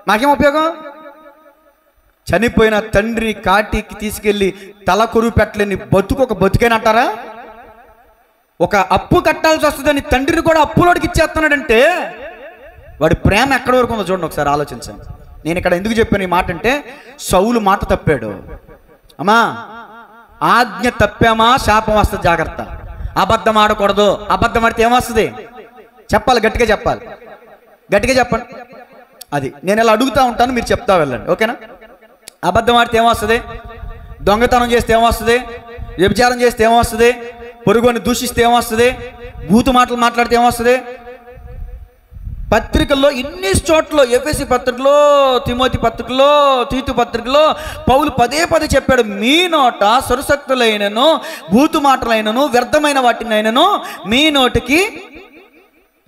[SPEAKER 1] మాకేం ఉపయోగం? చనిపోయిన తండ్రి కాటికి తీసుకెళ్ళి తల కొరువు పెట్టలేని బతుకు ఒక బతుకేనంటారా? ఒక అప్పు కట్టాల్సి వస్తుందని తండ్రిని కూడా అప్పులోడికి ఇచ్చేస్తున్నాడంటే వాడి ప్రేమ ఎక్కడి వరకు ఉందో చూడండి, ఒకసారి ఆలోచించండి. నేను ఇక్కడ ఎందుకు చెప్పాను ఈ మాట అంటే, సౌలు మాట తప్పాడు. అమ్మా, ఆజ్ఞ తప్పామా శాపం వస్తుంది, జాగ్రత్త. అబద్ధం ఆడకూడదు. అబద్ధం ఆడితే ఏమొస్తుంది చెప్పాలి, గట్టిగా చెప్పాలి, గట్టిగా చెప్పండి. అది నేను ఇలా అడుగుతూ ఉంటాను, మీరు చెప్తా వెళ్ళండి, ఓకేనా? అబద్ధం ఆడితే ఏమొస్తుంది? దొంగతనం చేస్తే ఏమొస్తుంది? వ్యభిచారం చేస్తే ఏమొస్తుంది? పొరుగుని దూషిస్తే ఏమొస్తుంది? బూతు మాటలు మాట్లాడితే ఏమొస్తుంది? పత్రికల్లో ఇన్ని చోట్ల, ఎఫెసీ పత్రికలో, తిమోతి పత్రికలో, తీతు పత్రికలో పౌలు పదే పదే చెప్పాడు, మీ నోట సరుసక్తులైనను బూతు మాటలైనను వ్యర్థమైన వాటినైనను మీ నోటికి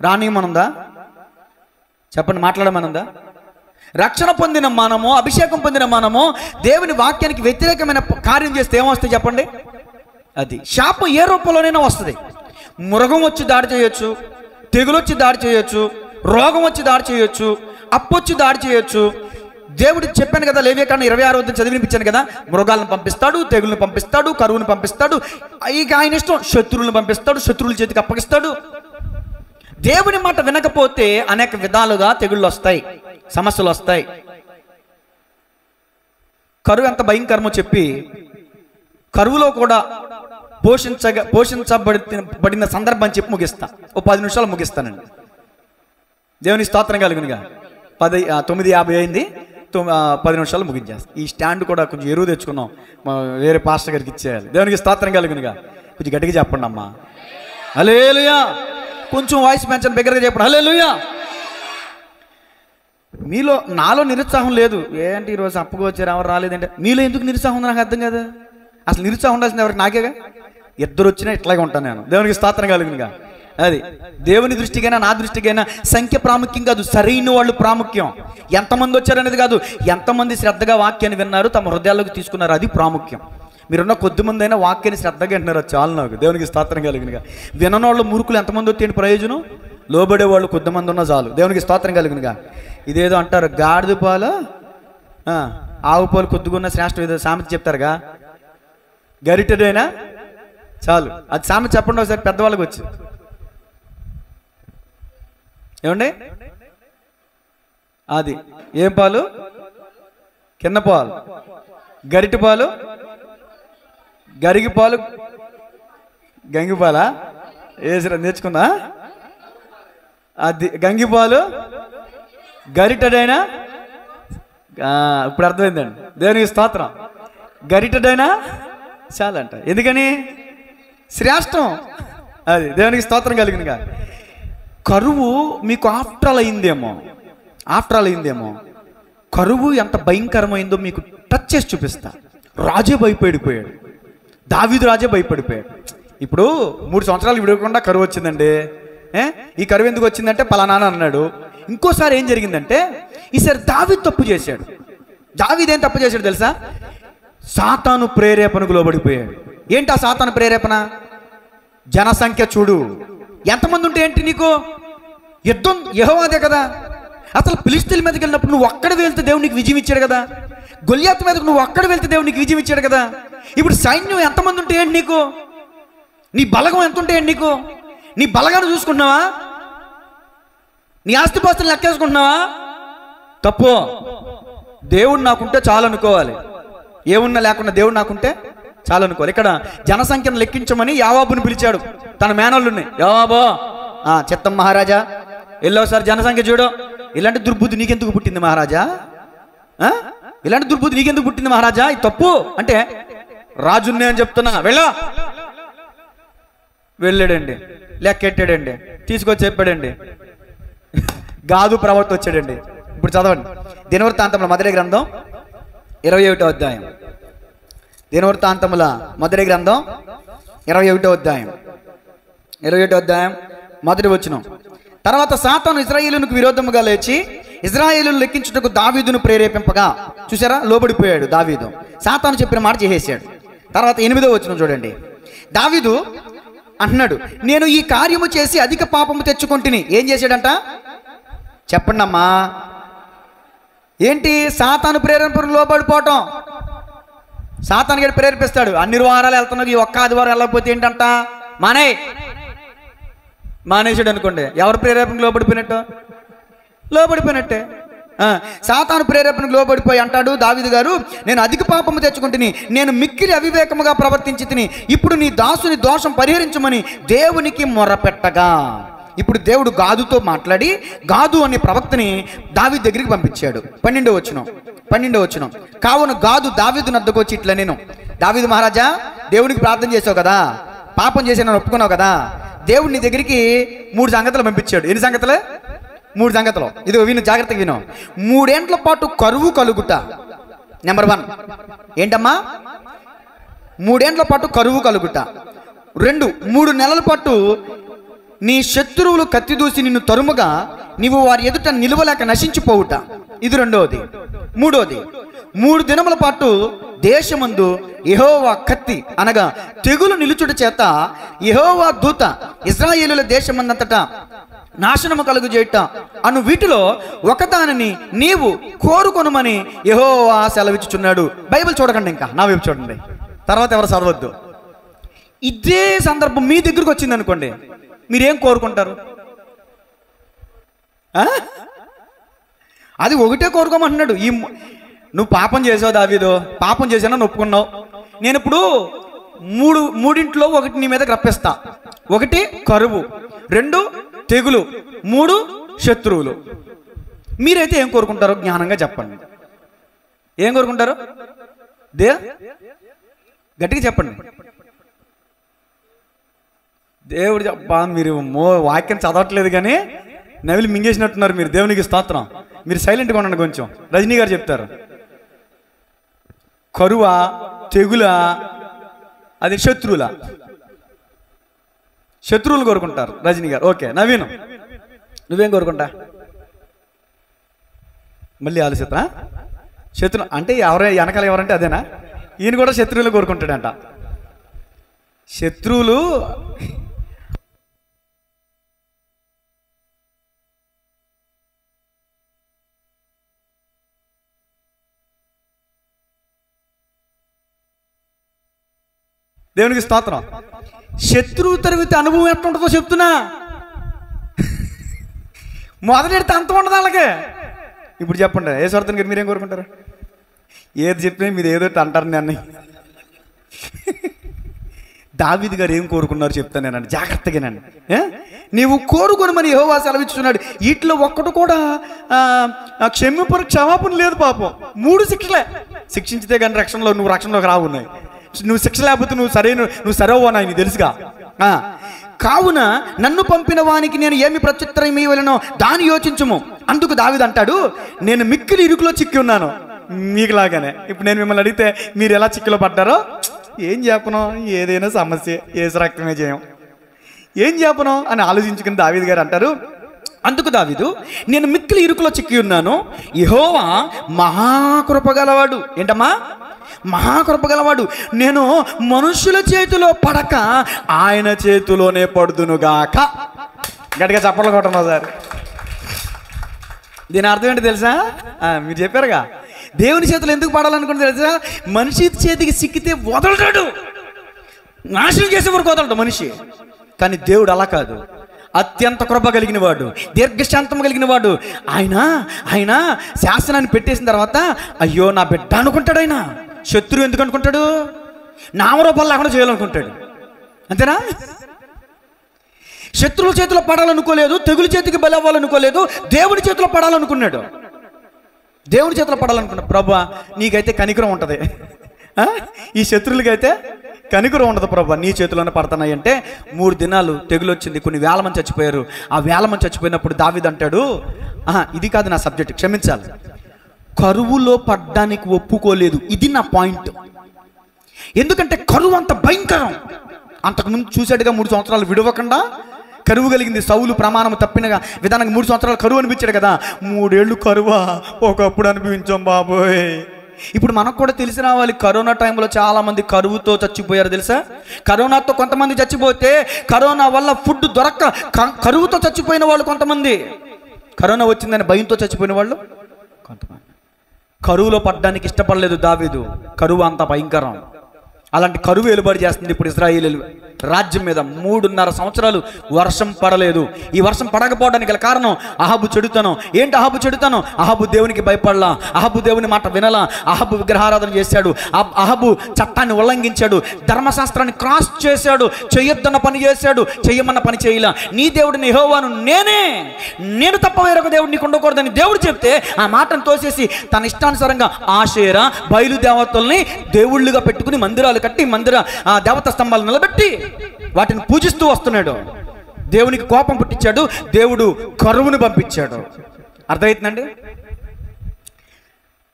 [SPEAKER 1] రానియమనుందా? చెప్పండి, మాట్లాడమనుందా? రక్షణ పొందిన మనము, అభిషేకం పొందిన మనము దేవుని వాక్యానికి వ్యతిరేకమైన కార్యం చేస్తే ఏమొస్తుంది చెప్పండి? అది శాపం ఏ రూపంలోనైనా వస్తుంది. మృగం వచ్చి దాడి చేయొచ్చు, తెగులు వచ్చి దాడి చేయొచ్చు, రోగం వచ్చి దాడి చేయొచ్చు, అప్పు వచ్చి దాడి చేయొచ్చు. దేవుడు చెప్పాను కదా, లేవియకాండం 26 చదివినిపించాను కదా, మృగాలను పంపిస్తాడు, తెగులను పంపిస్తాడు, కరువును పంపిస్తాడు. ఇక ఆయన ఇష్టం, శత్రువులను పంపిస్తాడు, శత్రువుల చేతికి అప్పగిస్తాడు. దేవుని మాట వినకపోతే అనేక విధాలుగా తెగుళ్ళు వస్తాయి, సమస్యలు వస్తాయి. కరువు ఎంత భయంకరమో చెప్పి, కరువులో కూడా పోషించబడిన సందర్భం చెప్పి ముగిస్తా. ఓ 10 నిమిషాలు ముగిస్తానండి. దేవుని స్తోత్రం కలుగునుగా. 9:50 అయింది, 10 నిమిషాలు ముగించేస్తాం. ఈ స్టాండ్ కూడా కొంచెం ఎరువు తెచ్చుకున్నాం, వేరే పాస్టర్ గారికి ఇచ్చేయాలి. దేవునికి స్తోత్రం కలుగునుగా. కొంచెం గట్టిగా చెప్పండి అమ్మా, హల్లెలూయా. కొంచెం వాయిస్ పెంచండి, బిగ్గరగా చెప్పండి, హల్లెలూయా. నాలో నిరుత్సాహం లేదు. ఏంటి ఈరోజు అప్పుగా వచ్చారు, ఎవరు రాలేదంటే మీలో ఎందుకు నిరుత్సాహం ఉంది నాకు అర్థం కదా. అసలు నిరుత్సాహం ఉండాల్సింది ఎవరికి? నాకేగా. ఇద్దరు వచ్చినా ఇట్లాగే ఉంటాను నేను. దేవునికి స్తోత్రం కలుగునుగా. అది దేవుని దృష్టికైనా నా దృష్టికైనా సంఖ్య ప్రాముఖ్యం కాదు, సరైన వాళ్ళు ప్రాముఖ్యం. ఎంతమంది వచ్చారనేది కాదు, ఎంతమంది శ్రద్ధగా వాక్యాన్ని విన్నారు, తమ హృదయాల్లోకి తీసుకున్నారు, అది ప్రాముఖ్యం. మీరున్న కొద్దిమంది అయినా వాక్యాన్ని శ్రద్ధగా వింటున్నారు, చాలు నాకు. దేవునికి స్తోత్రం కలుగునుగా. విననోళ్ళు మూర్ఖులు ఎంతమంది వచ్చేయండి ప్రయోజనం? లోబడేవాళ్ళు కొద్దిమంది ఉన్నా చాలు. దేవునికి స్తోత్రం కలుగునుగా. ఇదేదో అంటారు, గాడిద పాలు ఆవు పాలు కొద్దిగున్న శ్రేష్టం, ఏదో సామెత చెప్తారుగా, గరిటెడైనా చాలు. అది సామెత చెప్పండి ఒకసారి పెద్దవాళ్ళకి వచ్చి. ఏమండి అది ఏం పాలు? కింద పాలు, గరిటి పాలు, గరిగి పాలు, గంగి పాలా వేసి నేర్చుకుందా? అది గంగి పాలు, గరిటెడైనా. ఇప్పుడు అర్థమైందండి. దేవునికి స్తోత్రం. గరిటెడైనా చాలంట. ఎందుకని? శ్రేష్టం. అది దేవునికి స్తోత్రం కలిగినగా. కరువు మీకు ఆఫ్టర్ ఆల్ అయిందేమో. కరువు ఎంత భయంకరమైందో మీకు టచ్ చేసి చూపిస్తా. రాజే భయపడిపోయాడు, దావీదు రాజే భయపడిపోయాడు. ఇప్పుడు 3 సంవత్సరాలు విడవకుండా కరువు వచ్చిందండి. ఈ కరువు ఎందుకు వచ్చిందంటే పలానా అన్నాడు. ఇంకోసారి ఏం జరిగిందంటే, ఈసారి దావీదు తప్పు చేశాడు. దావీదు ఏం తప్పు చేశాడు తెలుసా? సాతాను ప్రేరేపణకు లోబడిపోయాడు. ఏంటి ఆ సాతాను ప్రేరేపణ? జనసంఖ్య చూడు, ఎంతమంది ఉంటే ఏంటి నీకు? యుద్ధం యెహోవాదే కదా. అసలు ఫిలిష్తీయుల మీదకి వెళ్ళినప్పుడు నువ్వు ఒక్కడ వెళ్తే దేవుడు నీకు విజయం ఇచ్చాడు కదా. గొల్యాతు మీదకు నువ్వు ఒక్కడ వెళ్తే దేవుడు నీకు విజయం ఇచ్చాడు కదా. ఇప్పుడు సైన్యం ఎంతమంది ఉంటే ఏంటి నీకు? నీ బలగం ఎంత ఉంటే ఏంటి నీకు? నీ బలగాన్ని చూసుకుంటున్నావా? నీ ఆస్తిపాస్తులు లెక్కేసుకుంటున్నావా? తప్పు. దేవుడు నాకుంటే చాలు అనుకోవాలి. ఏమున్నా లేకుండా దేవుడు నాకుంటే చాలు అనుకోవాలి. ఇక్కడ జనసంఖ్యను లెక్కించమని యావాబుని పిలిచాడు, తన మేనల్లుని. యావాబో, చిత్తం మహారాజా, ఎల్లోసారి జనసంఖ్య చూడు, ఇలాంటి దుర్బుద్ధి నీకెందుకు పుట్టింది మహారాజా? ఇలాంటి దుర్బుద్ధి నీకెందుకు పుట్టింది మహారాజా? ఇది తప్పు అంటే, రాజున్నే అని చెప్తున్నా, వెళ్ళాడండి, లెక్కెట్టాడండి, తీసుకొచ్చి చెప్పాడండి. గాదు ప్రవక్త వచ్చాడండి. ఇప్పుడు చదవండి, దినవృత్తాంతముల మొదటి గ్రంథం 21వ అధ్యాయం. దినవృత్తాంతముల మొదటి గ్రంథం 21వ అధ్యాయం 21వ అధ్యాయం మొదటి వచనం. తర్వాత సాతాను ఇశ్రాయేలునకు విరోధముగా లేచి ఇశ్రాయేలును లెక్కించుటకు దావీదును ప్రేరేపింపగా, చూసారా, లోబడిపోయాడు దావీదు. సాతాను చెప్పిన మాట చేసేసాడు. తర్వాత 8వ వచనం చూడండి. దావీదు అంటున్నాడు, నేను ఈ కార్యము చేసి అధిక పాపము తెచ్చుకొంటిని. ఏం చేశాడంట చెప్పండి అమ్మా? ఏంటి? సాతాను ప్రేరేపణకు లోబడిపోవటం. సాతాను గడి ప్రేరేపిస్తాడు. అన్ని వారాలు వెళ్తున్నావు, ఈ ఒక్క ఆదివారం వెళ్ళకపోతే ఏంటంట? మానేసాడు అనుకోండి. ఎవరు ప్రేరేపణకు లోబడిపోయినట్టే. సాతాను ప్రేరేపణకు లోబడిపోయి అంటాడు దావీదు గారు, నేను అధిక పాపము తెచ్చుకుంటుని, నేను మిక్కిలి అవివేకముగా ప్రవర్తించి తిని, ఇప్పుడు నీ దాసుని దోషం పరిహరించమని దేవునికి మొరపెట్టగా. ఇప్పుడు దేవుడు గాదుతో మాట్లాడి గాదు అనే ప్రవక్తని దావీదు దగ్గరికి పంపించాడు. 12వ వచనం. కావున గాదు దావీదు నద్దకు వచ్చి ఇట్లా, నేను దావీదు మహారాజా, దేవునికి ప్రార్థన చేసావు కదా, పాపం చేసాను ఒప్పుకున్నావు కదా, దేవుడు నీ దగ్గరికి 3 సంగతులు పంపించాడు. ఎన్ని సంగతులు? 3 సంగతులు. ఇది విను, జాగ్రత్తగా విను. 3 ఏండ్ల పాటు కరువు కలుగుట. నెంబర్ 1 ఏంటమ్మా? 3 ఏండ్ల పాటు కరువు కలుగుట. 2, 3 నెలల పాటు నీ శత్రువులు కత్తి దూసి నిన్ను తరుముగా నీవు వారి ఎదుట నిలువలేక నశించిపోవుట. ఇది 2వది. 3వది, 3 దినముల పాటు దేశమందు యెహోవా కత్తి అనగా తెగులు నిలుచుట చేత యెహోవా దూత ఇశ్రాయేలుల దేశమందంతటా నాశనము కలుగు చేయుట అను వీటిలో ఒకదానిని నీవు కోరుకొనుమని యెహోవా సెలవిచ్చుచున్నాడు. బైబిల్ చూడకండి, ఇంకా నా వైపు చూడండి, తర్వాత ఎవరు చదవద్దు. ఇదే సందర్భం మీ దగ్గరకు వచ్చింది అనుకోండి, మీరేం కోరుకుంటారు? అది ఒకటే కోరుకోమంటున్నాడు. నువ్వు పాపం చేసావు దావీదు, పాపం చేసానని ఒప్పుకున్నావు. నేను ఇప్పుడు మూడింట్లో ఒకటి నీ మీదకి రప్పిస్తా. 1 కరువు, 2 తెగులు, 3 శత్రువులు. మీరైతే ఏం కోరుకుంటారో జ్ఞానంగా చెప్పండి. ఏం కోరుకుంటారు? గట్టిగా చెప్పండి. దేవుడు మీరు వాక్యం చదవట్లేదు కానీ నవిలి మింగేసినట్టున్నారు మీరు. దేవునికి స్తోత్రం. మీరు సైలెంట్గా ఉండండి కొంచెం. రజనీ గారు చెప్తారు. కరువా, తెగులా, అది శత్రువులు కోరుకుంటారు రజనీ గారు. ఓకే నవీను, నువ్వేం కోరుకుంటా? మళ్ళీ ఆలోచిస్తా. శత్రు అంటే వెనకాల ఎవరంటే అదేనా? ఈయన కూడా శత్రువులు కోరుకుంటాడంట. శత్రువులు దేవునికి స్తోత్రం. శత్రువు తరిగితే అనుభవం ఎట్లా ఉంటుందో చెప్తున్నా. మొదలెడితే అంత ఉండదు అలాగే. ఇప్పుడు చెప్పండి, యేసువర్ధన్ గారు మీరేం కోరుకుంటారు? ఏది చెప్పినా మీరు ఏదో అంటారు. నన్ను దావీదు గారు ఏం కోరుకున్నారు చెప్తాను నేనండి, జాగ్రత్తగానండి. నీవు కోరుకొనమని యెహోవా సెలవిచ్చున్నాడు. వీటిలో ఒక్కటి కూడా క్షమాపణ లేదు పాపం. 3 శిక్షలే. శిక్షించితే కానీ నువ్వు రక్షణలోకి రావు. నువ్వు శిక్ష లేకపోతే నువ్వు సరవు నాకు తెలుసుగా. కావున నన్ను పంపిన వానికి నేను ఏమి ప్రత్యుత్తరం ఇవ్వలేనో దాన్ని యోచించుము. అందుకు దావీదు అంటాడు, నేను మిక్కిలి ఇరుకులో చిక్కి ఉన్నాను మీకులాగానే. ఇప్పుడు నేను మిమ్మల్ని అడిగితే మీరు ఎలా చిక్కులో పడ్డారో ఏం చెప్పను? ఏదైనా సమస్య ఏసు రక్తమే చేయం, ఏం చెప్పను అని ఆలోచించుకుని దావీదు గారు అంటారు. అందుకు దావీదు, నేను మిక్కిలి ఇరుకులో చిక్కి ఉన్నాను, యెహోవా మహాకృపగలవాడు. ఏంటమ్మా? మహాకృపగలవాడు. నేను మనుషుల చేతిలో పడక ఆయన చేతిలోనే పడుదునుగాక. గట్టిగా చప్పట్లు కొట్టను సార్. దీని అర్థం ఏంటి తెలుసా? మీరు చెప్పారుగా, దేవుని చేతులు ఎందుకు పడాలనుకుంటే తెలుసా? మనిషి చేతికి సిక్కితే వదలడు, నాశనం చేసే వరకు వదలడు మనిషి. కానీ దేవుడు అలా కాదు. అత్యంత కృప కలిగిన వాడు, దీర్ఘశాంతం కలిగిన వాడు. ఆయన శాసనాన్ని పెట్టేసిన తర్వాత అయ్యో నా బిడ్డ అనుకుంటాడు. ఆయన శత్రువు ఎందుకు అనుకుంటాడు? నామరూపాలు లేకుండా చేయాలనుకుంటాడు. అంతేనా? శత్రువుల చేతిలో పడాలనుకోలేదు, తెగులు చేతికి బలి అవ్వాలనుకోలేదు, దేవుడి చేతిలో పడాలనుకున్నాడు. దేవుడి చేతిలో పడాలనుకున్నాడు. ప్రభువా నీకైతే కనికరం ఉంటుంది, ఈ శత్రువులకైతే కనికరం ఉండదు ప్రభా, నీ చేతిలోనే పడుతున్నాయి అంటే 3 దినాలు తెగులు వచ్చింది, కొన్ని వేల మంది చచ్చిపోయారు. ఆ వేల మంది చచ్చిపోయినప్పుడు దావీదు అంటాడు, ఇది కాదు నా సబ్జెక్ట్, క్షమించాలి, కరువులో పడ్డానికి ఒప్పుకోలేదు. ఇది నా పాయింట్. ఎందుకంటే కరువు అంత భయంకరం. అంతకుముందు చూసాడుగా 3 సంవత్సరాలు విడవకుండా కరువు కలిగింది. సౌలు ప్రమాణం తప్పిన విధానంగా 3 సంవత్సరాలు కరువు అనిపించాడు కదా. 3 ఏళ్ళు కరువా ఒకప్పుడు అనిపించాం బాబోయ్. ఇప్పుడు మనకు కూడా తెలిసి రావాలి, కరోనా టైంలో చాలామంది కరువుతో చచ్చిపోయారు తెలుసా. కరోనాతో కొంతమంది చచ్చిపోతే, కరోనా వల్ల ఫుడ్ దొరక్క కరువుతో చచ్చిపోయిన వాళ్ళు కొంతమంది, కరోనా వచ్చిందని భయంతో చచ్చిపోయిన వాళ్ళు కొంతమంది. కరువులో పడ్డానికి ఇష్టపడలేదు దావీదు. కరువు అంత భయంకరం. అలాంటి కరువు వెలుబడి చేస్తుంది ఇప్పుడు ఇశ్రాయేలు రాజ్యం మీద. 3.5 సంవత్సరాలు వర్షం పడలేదు. ఈ వర్షం పడకపోవడానికి గల కారణం అహాబు చెడుతనం. ఏంటి అహాబు చెడుతనం? అహాబు దేవునికి భయపడలా, అహాబు దేవుని మాట వినలా, అహాబు విగ్రహారాధన చేశాడు, అహాబు చట్టాన్ని ఉల్లంఘించాడు, ధర్మశాస్త్రాన్ని క్రాస్ చేశాడు, చెయ్యొద్దన్న పని చేశాడు, చెయ్యమన్న పని చేయలా. నీ దేవుడిని యెహోవాను నేను తప్ప వేరొక దేవుడు నీకు ఉండకూడదని దేవుడు చెప్తే ఆ మాటను తోసేసి తన ఇష్టానుసారంగా ఆషేరా బయలుదేవతల్ని దేవుళ్ళుగా పెట్టుకుని మందిరాలు కట్టి దేవత స్తంభాలు నిలబెట్టి వాటిని పూజిస్తూ వస్తున్నాడు. దేవునికి కోపం పుట్టించాడు, దేవుడు కరువును పంపించాడు. అర్థమవుతుందండి?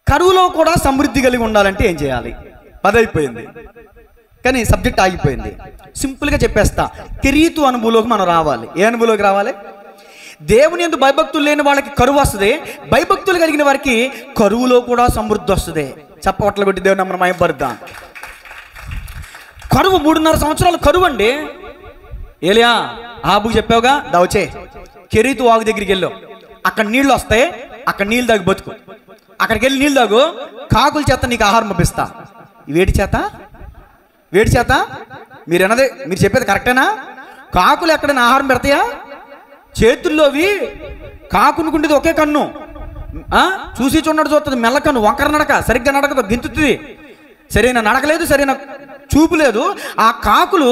[SPEAKER 1] కరువులో కూడా సమృద్ధి కలిగి ఉండాలంటే ఏం చేయాలి? 10 అయిపోయింది కానీ సబ్జెక్ట్ ఆగిపోయింది. సింపుల్గా చెప్పేస్తా, కెరీతు అనుభవంలోకి మనం రావాలి. ఏ అనుభవంలోకి రావాలి? దేవుని యందు భయభక్తులు లేని వాళ్ళకి కరువు వస్తుంది, భయభక్తులు కలిగిన వారికి కరువులో కూడా సమృద్ధి వస్తుంది. చప్పట్లు కొట్టి దేవుని మనం మహిమపరుద్దాం. కరువు 3.5 సంవత్సరాలు కరువు అండి. ఏలియా అహాబుకు చెప్పావుగా, దావచే కెరీతు వాగు దగ్గరికి వెళ్ళావు, అక్కడ నీళ్ళు వస్తాయి, అక్కడ నీళ్ళు తాగి బతుకు. అక్కడికి వెళ్ళి నీళ్ళు తాగు, కాకుల చేత నీకు ఆహారం పంపిస్తా. వేడి చేత మీరు చెప్పేది కరెక్టేనా? కాకులు ఎక్కడైనా ఆహారం పెడతాయా? చేతుల్లోవి కాకునుకుంటేది ఒకే కన్ను, చూసి చూడడు చూస్తుంది, మెల్లకన్ను, వంకర నడక, సరిగ్గా నడకదు, గింతుతుంది, సరైన నడకలేదు, సరైన చూపు లేదు. ఆ కాకులు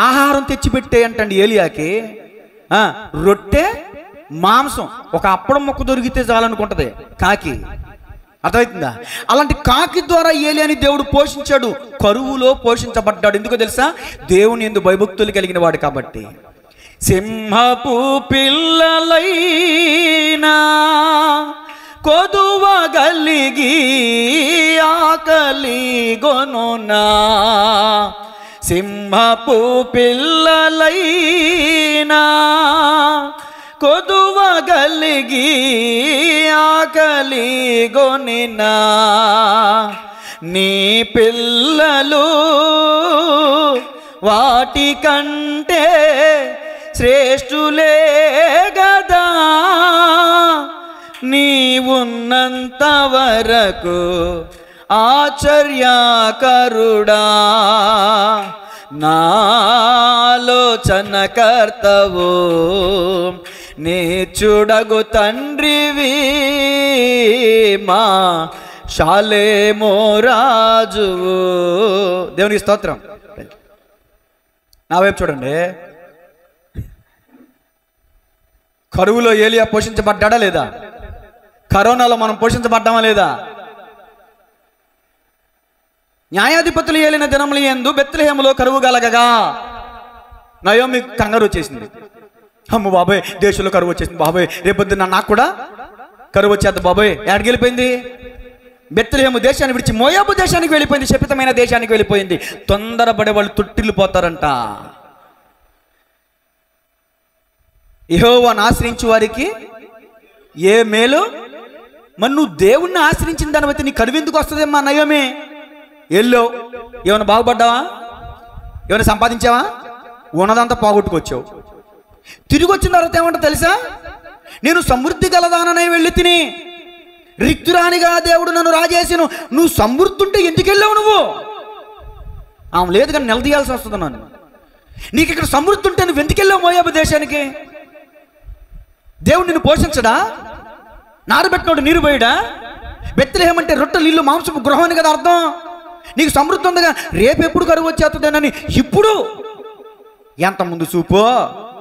[SPEAKER 1] ఆహారం తెచ్చిపెట్టే అంటండి ఏలియాకి. రొట్టె మాంసం, ఒక అప్పడం మొక్క దొరికితే చాలనుకుంటది కాకి. అర్థమవుతుందా? అలాంటి కాకి ద్వారా ఏలియాని దేవుడు పోషించాడు, కరువులో పోషించబడ్డాడు. ఎందుకో తెలుసా? దేవుని యందు భయభక్తులు కలిగిన వాడు కాబట్టి. సింహపు పిల్లలైనా కొదువగలిగి ఆకలి గొనునా, సింహపు పిల్లలైనా కొదువగలిగి ఆకలి గొనినా, నీ పిల్లలు వాటి కంటే శ్రేష్ఠులే గదా, నీవున్నంత వరకు ఆశ్చర్యకరుడా, నాలోచనకర్తవు నేర్చుడగు తండ్రివి, మా షాలేమో రాజువు. దేవునికి స్తోత్రం. నా వైపు చూడండి. కరువులో ఏలియా పోషించబడ్డా లేదా? కరోనాలో మనం పోషించబడ్డామా లేదా? న్యాయాధిపతులు ఏలిన దినముల యందు బెత్లెహేములో కరువు కలగగా నయోమి కంగారు వచ్చేసింది. అమ్మ బాబాయ్, దేశంలో కరువు వచ్చేసింది బాబాయ్, రేపొద్దున నాకు కూడా కరువు వచ్చేద్ది బాబాయ్. ఎక్కడికి వెళ్ళిపోయింది? బెత్లెహేము దేశాన్ని విడిచి మోయాబు దేశానికి వెళ్ళిపోయింది, శపితమైన దేశానికి వెళ్ళిపోయింది. తొందరపడే వాళ్ళు తొట్టిల్లు పోతారంట. యెహోవాను ఆశ్రయించు వారికి ఏ మేలు. మరి నువ్వు దేవుణ్ణి ఆశ్రయించిన దాని బట్టి నీ కరువు ఎందుకు వస్తుందేమ్మా? నయోమి ఎల్లో ఏమైనా బాగుపడ్డావా? ఏమైనా సంపాదించావా? ఉన్నదంతా పోగొట్టుకొచ్చావు. తిరిగి వచ్చిన తర్వాత ఏమంటా తెలుసా? నేను సమృద్ధి గలదాననే వెళ్ళి తిని రిక్తురానిగా దేవుడు నన్ను రాజేసాను. నువ్వు సమృద్ధి ఉంటే ఎందుకు వెళ్ళావు నువ్వు? ఆమె లేదు కానీ నిలదీయాల్సి వస్తుంది నన్ను. నీకు ఇక్కడ సమృద్ధి ఉంటే నువ్వు ఎందుకు వెళ్ళావు మోయాబు దేశానికి? దేవుడు నిన్ను పోషించడా? నారబెట్టినోడు నీరు పోయడా? బెత్లెహేము అంటే రొట్టెలు ఇల్లు మాంసపు గృహం అని కదా అర్థం. నీకు సమృద్ధి ఉందిగా, రేపు ఎప్పుడు కరువు వచ్చేస్తుందేనని ఇప్పుడు ఎంత ముందు చూపో.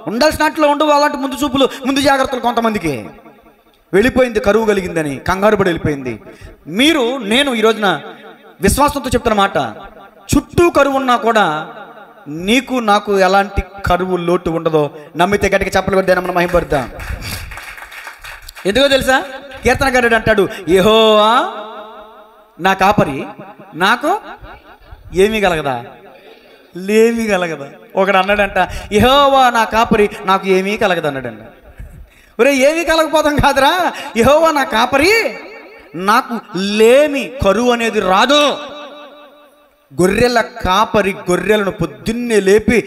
[SPEAKER 1] ఉండాల్సిన వాటిలో ఉండవు అలాంటి ముందు చూపులు, ముందు జాగ్రత్తలు కొంతమందికి. వెళ్ళిపోయింది, కరువు కలిగిందని కంగారు పడి వెళ్ళిపోయింది. నేను ఈ రోజున విశ్వాసంతో చెప్తున్న మాట, చుట్టూ కరువు ఉన్నా కూడా నీకు నాకు ఎలాంటి కరువు లోటు ఉండదో నమ్మితే గట్టిగా చెప్పలు కొద్దాం, మనం మహిమపడతాం. ఎందుకో తెలుసా, కీర్తనకారుడు అంటాడు, యెహోవా నా కాపరి, నాకు ఏమీ కలగదా, లేమీ కలగదా. ఒకడు అన్నాడంట, యెహోవా నా కాపరి, నాకు ఏమీ కలగదు అన్నాడంట. ఒరే, ఏమీ కలగపోతాం కాదురా, యెహోవా నా కాపరి, నాకు లేమి, కరువు అనేది రాదు. గొర్రెల కాపరి గొర్రెలను పొద్దున్నే లేపి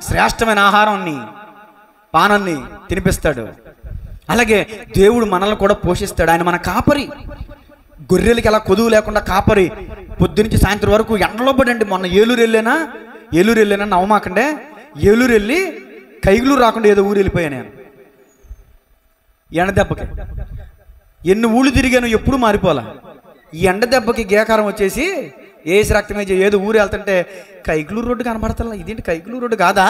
[SPEAKER 1] శ్రేష్టమైన ఆహారాన్ని, పానాన్ని తినిపిస్తాడు. అలాగే దేవుడు మనల్ని కూడా పోషిస్తాడు. ఆయన మన కాపరి. గొర్రెలకి ఎలా కొదువు లేకుండా కాపరి పొద్దునుంచి సాయంత్రం వరకు ఎండలో పడండి. మొన్న ఏలూరు వెళ్ళానా నవ్వమాకండే, ఏలూరు వెళ్ళి కైగులూరు రాకుండా ఏదో ఊరు వెళ్ళిపోయాను నేను. ఎండ దెబ్బకి ఎన్ని ఊళ్ళు తిరిగాను, ఎప్పుడు మారిపోలా. ఈ ఎండ దెబ్బకి గేకారం వచ్చేసి ఏసి రక్తమే ఏదో ఊరు వెళ్తుంటే కైగులూరు రోడ్డు కనబడతా. ఇదేంటి కైగులూరు రోడ్డు కాదా?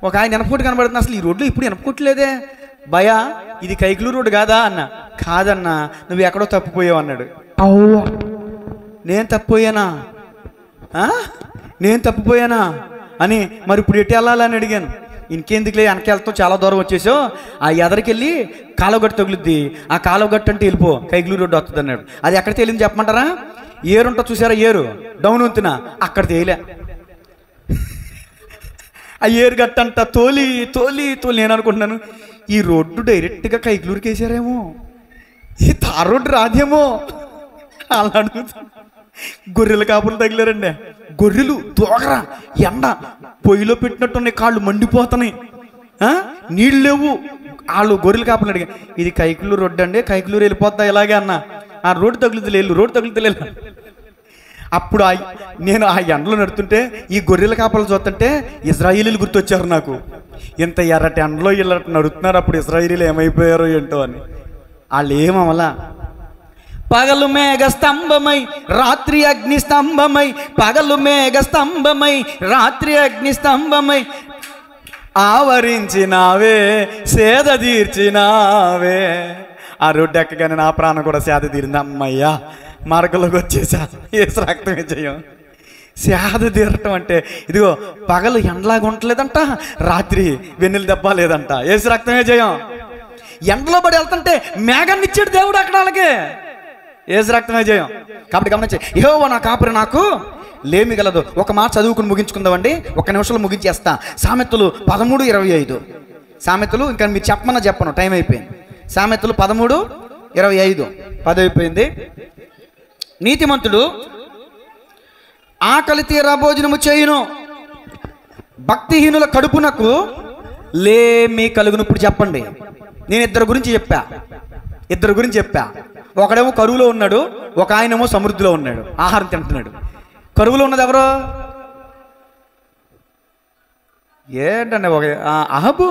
[SPEAKER 1] ఒక ఆయన ఎనపకోటి కనబడుతుంది, అసలు ఈ రోడ్లు ఇప్పుడు ఎనపకోట్లేదే భయా, ఇది కైగులూరు రోడ్డు కాదా అన్న. కాదన్నా, నువ్వు ఎక్కడో తప్పిపోయావు అన్నాడు. నేను తప్పిపోయానా అని, మరి ఇప్పుడు ఎటు వెళ్ళాలని అడిగాను. ఇంకెందుకులే, వెనకెళ్తాం, చాలా దూరం వచ్చేసావు, ఆ ఎదరికెళ్ళి కాలువగట్టు తగులుద్ది, ఆ కాలువగట్టు అంటే వెళ్ళిపో, కైగులూరు రోడ్డు వస్తుంది అన్నాడు. అది ఎక్కడ తేలింది చెప్పమంటారా? ఏరుంటా చూసారా, ఏరు డౌన్ ఉంటున్నా, అక్కడ తేలే. ఆ ఏరు గట్టంట తోలి తోలి తోలి. నేను అనుకుంటున్నాను, ఈ రోడ్డు డైరెక్ట్గా కైగులూరుకి వేసారేమో, ఈ తార్ రోడ్డు రాదేమో అలా అడుగుతుంది. గొర్రెల కాపులు తగిలారండి. గొర్రెలు దోగరా, ఎండ పొయ్యిలో పెట్టినట్టున్నాయి, కాళ్ళు మండిపోతున్నాయి, నీళ్ళు లేవు. వాళ్ళు గొర్రెల కాపులు అడిగా, ఇది కైకులూరు రోడ్డు అండి, కైకులూరు వెళ్ళిపోతా ఇలాగే అన్న. ఆ రోడ్డు తగులుతలేదు, రోడ్డు తగులుతలేదు. అప్పుడు నేను ఆ ఎండలో నడుతుంటే ఈ గొర్రెల కాపలు చూస్తుంటే ఇజ్రాయేలీలు గుర్తొచ్చారు నాకు. ఇంత ఎర్రటి ఎండలో ఇలా నడుతున్నారు, అప్పుడు ఇజ్రాయేలీలు ఏమైపోయారో ఏంటో అని. వాళ్ళు ఏమవలా, పగలు మేఘ స్తంభమై రాత్రి అగ్ని స్తంభమై, పగలు మేఘ స్తంభమై రాత్రి అగ్ని స్తంభమై, ఆవరించినావే సేద తీర్చినావే. ఆ రోడ్డు ఎక్కగానే నా ప్రాణం కూడా సేద తీరింది. అమ్మయ్యా, మార్గంలోకి వచ్చేసా. ఏసు రక్తమే చేయం. సేద తీరటం అంటే ఇదిగో, పగలు ఎండలాగా ఉండలేదంట, రాత్రి వెన్నెల దెబ్బ లేదంట. ఏసు రక్తమే చేయం. ఎండలో పడి వెళ్తుంటే మేఘాన్ని ఇచ్చాడు దేవుడు అక్కడ వాళ్ళకి. ఏసు రక్తమే చేయం. కాబట్టి గమనించే, యెహోవా నా కాపరి, నాకు లేమి గలదు. ఒక మాట చదువుకుని ముగించుకుందామండి, ఒక్క నిమిషంలో ముగించేస్తా. సామెతలు 13:25. సామెతలు ఇంకా మీరు చెప్పను, టైం అయిపోయింది. సామెతలు 13:25 10 అయిపోయింది. నీతిమంతుడు ఆకలి తీరా భోజనము చేయును, భక్తిహీనుల కడుపునకు లేమి కలుగును. ఇప్పుడు చెప్పండి, నేను ఇద్దరు గురించి చెప్పా. ఒకడేమో కరువులో ఉన్నాడు, ఒక ఆయనేమో సమృద్ధిలో ఉన్నాడు, ఆహారం తింటున్నాడు. కరువులో ఉన్నది ఎవరో ఏంటండి, ఒక అహబు.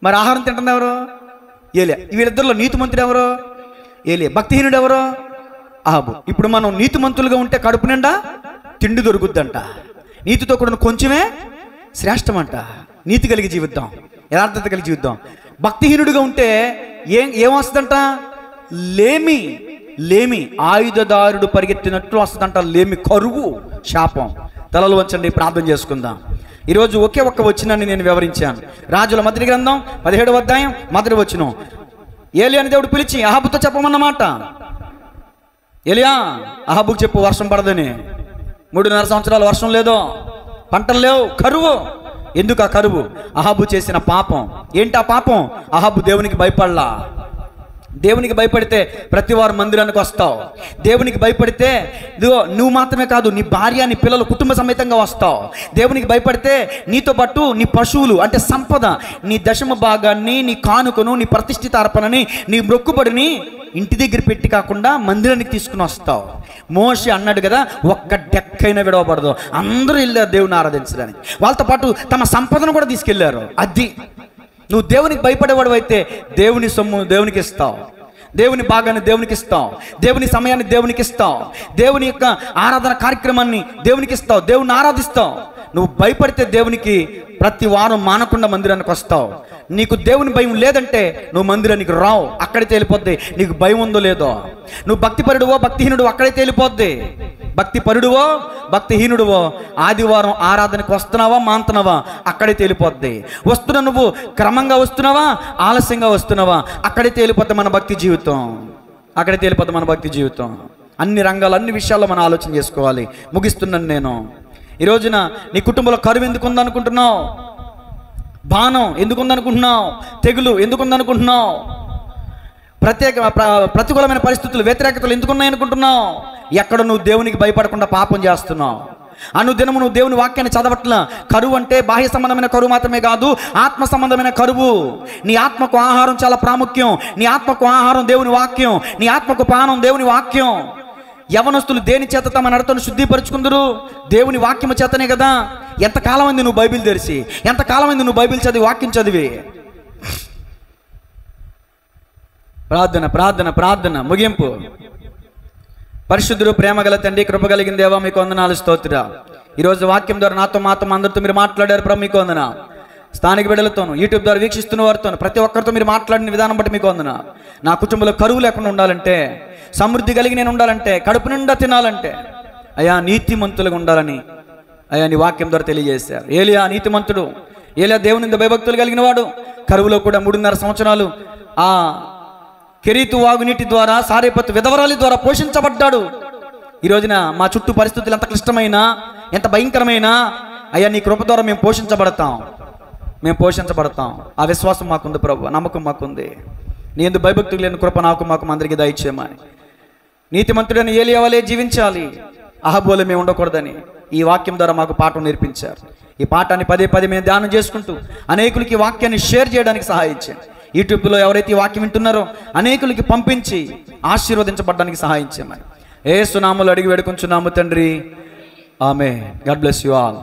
[SPEAKER 1] మరి ఆహారం తింటుంది ఎవరు? ఏలియా. వీళ్ళిద్దరిలో నీతిమంతుడు ఎవరో? ఏలియా. భక్తిహీనుడు ఎవరో? అహబు. ఇప్పుడు మనం నీతిమంతులుగా ఉంటే కడుపు నిండా తిండి దొరుకుద్దంట. నీతితో కూడిన కొంచెమే శ్రేష్టమంట. నీతి కలిగి జీవిద్దాం, యథార్థత కలిగి జీవిద్దాం. భక్తిహీనుడిగా ఉంటే ఏమొస్తుందంట? లేమి. ఆయుధదారుడు పరిగెత్తినట్లు వస్తుందంట లేమి, కరువు, శాపం. తలలు వంచండి, ప్రార్థన చేసుకుందాం. ఈరోజు ఒకే ఒక్క వచనాన్ని నేను వివరించాను. రాజుల మొదటి గ్రంథం 17వ అధ్యాయం 1వ వచనం. ఏలియాని దేవుడు పిలిచి అహాబుతో చెప్పమన్నమాట. ఏలియా, అహాబుకు చెప్పు వర్షం పడదని. 3.5 సంవత్సరాలు వర్షం లేదు, పంటలు లేవు, కరువు. ఎందుకు ఆ కరువు? అహాబు చేసిన పాపం. ఏంటి ఆ పాపం? అహాబు దేవునికి భయపడలా. దేవునికి భయపడితే ప్రతి వారు మందిరానికి వస్తావు. దేవునికి భయపడితే ఇదిగో నువ్వు మాత్రమే కాదు, నీ భార్య, నీ పిల్లలు కుటుంబ సమేతంగా వస్తావు. దేవునికి భయపడితే నీతో పాటు నీ పశువులు అంటే సంపద, నీ దశమ భాగాన్ని, నీ కానుకను, నీ ప్రతిష్ఠిత అర్పణని, నీ మొక్కుబడిని ఇంటి దగ్గర పెట్టి కాకుండా మందిరానికి తీసుకుని వస్తావు. మోషే అన్నాడు కదా, ఒక్క డెక్కైనా విడవబడదు. అందరూ వెళ్ళారు దేవుని ఆరాధించడానికి. వాళ్ళతో పాటు తమ సంపదను కూడా తీసుకెళ్లారు. అది నువ్వు దేవునికి భయపడేవాడు అయితే దేవుని సొమ్ము దేవునికి ఇస్తావు, దేవుని భాగాన్ని దేవునికి ఇస్తావు, దేవుని సమయాన్ని దేవునికి ఇస్తావు, దేవుని యొక్క ఆరాధన కార్యక్రమాన్ని దేవునికి ఇస్తావు, దేవుని ఆరాధిస్తావు. నువ్వు భయపడితే దేవునికి ప్రతి వారం మానకుండా మందిరానికి వస్తావు. నీకు దేవుని భయం లేదంటే నువ్వు మందిరానికి రావు, అక్కడే తేలిపోద్ది నీకు భయం ఉందో లేదో. నువ్వు భక్తిపరుడువో భక్తిహీనుడు అక్కడే తేలిపోద్ది. భక్తిపరుడువో భక్తిహీనుడువో ఆదివారం ఆరాధనకు వస్తున్నావా మాంతున్నావా అక్కడే తేలిపోద్ది. వస్తున్నా నువ్వు క్రమంగా వస్తున్నావా ఆలస్యంగా వస్తున్నావా అక్కడే తేలిపోద్ది మన భక్తి జీవితం, అక్కడే తేలిపోద్ది మన భక్తి జీవితం. అన్ని రంగాలు అన్ని విషయాల్లో మనం ఆలోచన చేసుకోవాలి. ముగిస్తున్నాను నేను. ఈ రోజున నీ కుటుంబంలో కరువు ఎందుకు ఉందనుకుంటున్నావు? బాణం ఎందుకు ఉందనుకుంటున్నావు? తెగులు ఎందుకు ఉందనుకుంటున్నావు? ప్రతికూలమైన పరిస్థితులు వ్యతిరేకతలు ఎందుకున్నాయి అనుకుంటున్నావు? ఎక్కడ నువ్వు దేవునికి భయపడకుండా పాపం చేస్తున్నావు. అనుదినము నువ్వు దేవుని వాక్యాన్ని చదవట్లా. కరువు అంటే బాహ్య సంబంధమైన కరువు మాత్రమే కాదు, ఆత్మ సంబంధమైన కరువు. నీ ఆత్మకు ఆహారం చాలా ప్రాముఖ్యం. నీ ఆత్మకు ఆహారం దేవుని వాక్యం, నీ ఆత్మకు పానం దేవుని వాక్యం. యవనస్తులు దేని చేత తమ నడతను శుద్ధిపరుచుకుందరు? దేవుని వాక్యము చేతనే కదా. ఎంతకాలం అయింది నువ్వు బైబిల్ తెరిచి? ఎంతకాలం అయింది నువ్వు బైబిల్ చదివి వాక్యం చదివి? ప్రార్థన ప్రార్థన ప్రార్థన ముగింపు. పరిశుద్ధుడు ప్రేమగల తండ్రి, కృప కలిగిన దేవా, మీకు వందనాలు స్తోత్ర. ఈరోజు వాక్యం ద్వారా నాతో మాతో అందరితో మీరు మాట్లాడారు ప్రభు, మీకు వందన. స్థానిక బిడ్డలతోను యూట్యూబ్ ద్వారా వీక్షిస్తున్న వారితో ప్రతి ఒక్కరితో మీరు మాట్లాడిన విధానం బట్టి మీకు వందన. నా కుటుంబంలో కరువు లేకుండా ఉండాలంటే, సమృద్ధి కలిగి నేను ఉండాలంటే, కడుపు నిండా తినాలంటే అయ్యా నీతిమంతులుగా ఉండాలని అయ్యా నీ వాక్యం ద్వారా తెలియజేశారు. ఏలియా నీతిమంతుడు, ఏలియా దేవుని భయభక్తులు కలిగిన వాడు. కరువులో కూడా 3.5 సంవత్సరాలు ఆ కెరీతు వాగునీటి ద్వారా సారేపత్తు విధవరాలి ద్వారా పోషించబడ్డాడు. ఈ రోజున మా చుట్టూ పరిస్థితులు ఎంత క్లిష్టమైనా ఎంత భయంకరమైనా అయ్యా నీ కృప ద్వారా మేము పోషించబడతాం. ఆ విశ్వాసం మాకుంది ప్రభు, నమ్మకం మాకుంది. నీ ఎందుకు భయభక్తులు లేని కృప నాకు మాకు అందరికీ దయచేయమని. నీతిమంతుడని ఏలియా వలె జీవించాలి, అహబోలే మేము ఉండకూడదని ఈ వాక్యం ద్వారా మాకు పాఠం నేర్పించారు. ఈ పాఠాన్ని పదే మేము ధ్యానం చేసుకుంటూ అనేకులకి వాక్యాన్ని షేర్ చేయడానికి సహాయించారు. యూట్యూబ్లో ఎవరైతే ఈ వాక్యం వింటున్నారో అనేకులకి పంపించి ఆశీర్వదించబడడానికి సహాయం చేయమని యేసు నామములో అడిగి వేడుకొంచున్నాము తండ్రి, amen. God bless you all.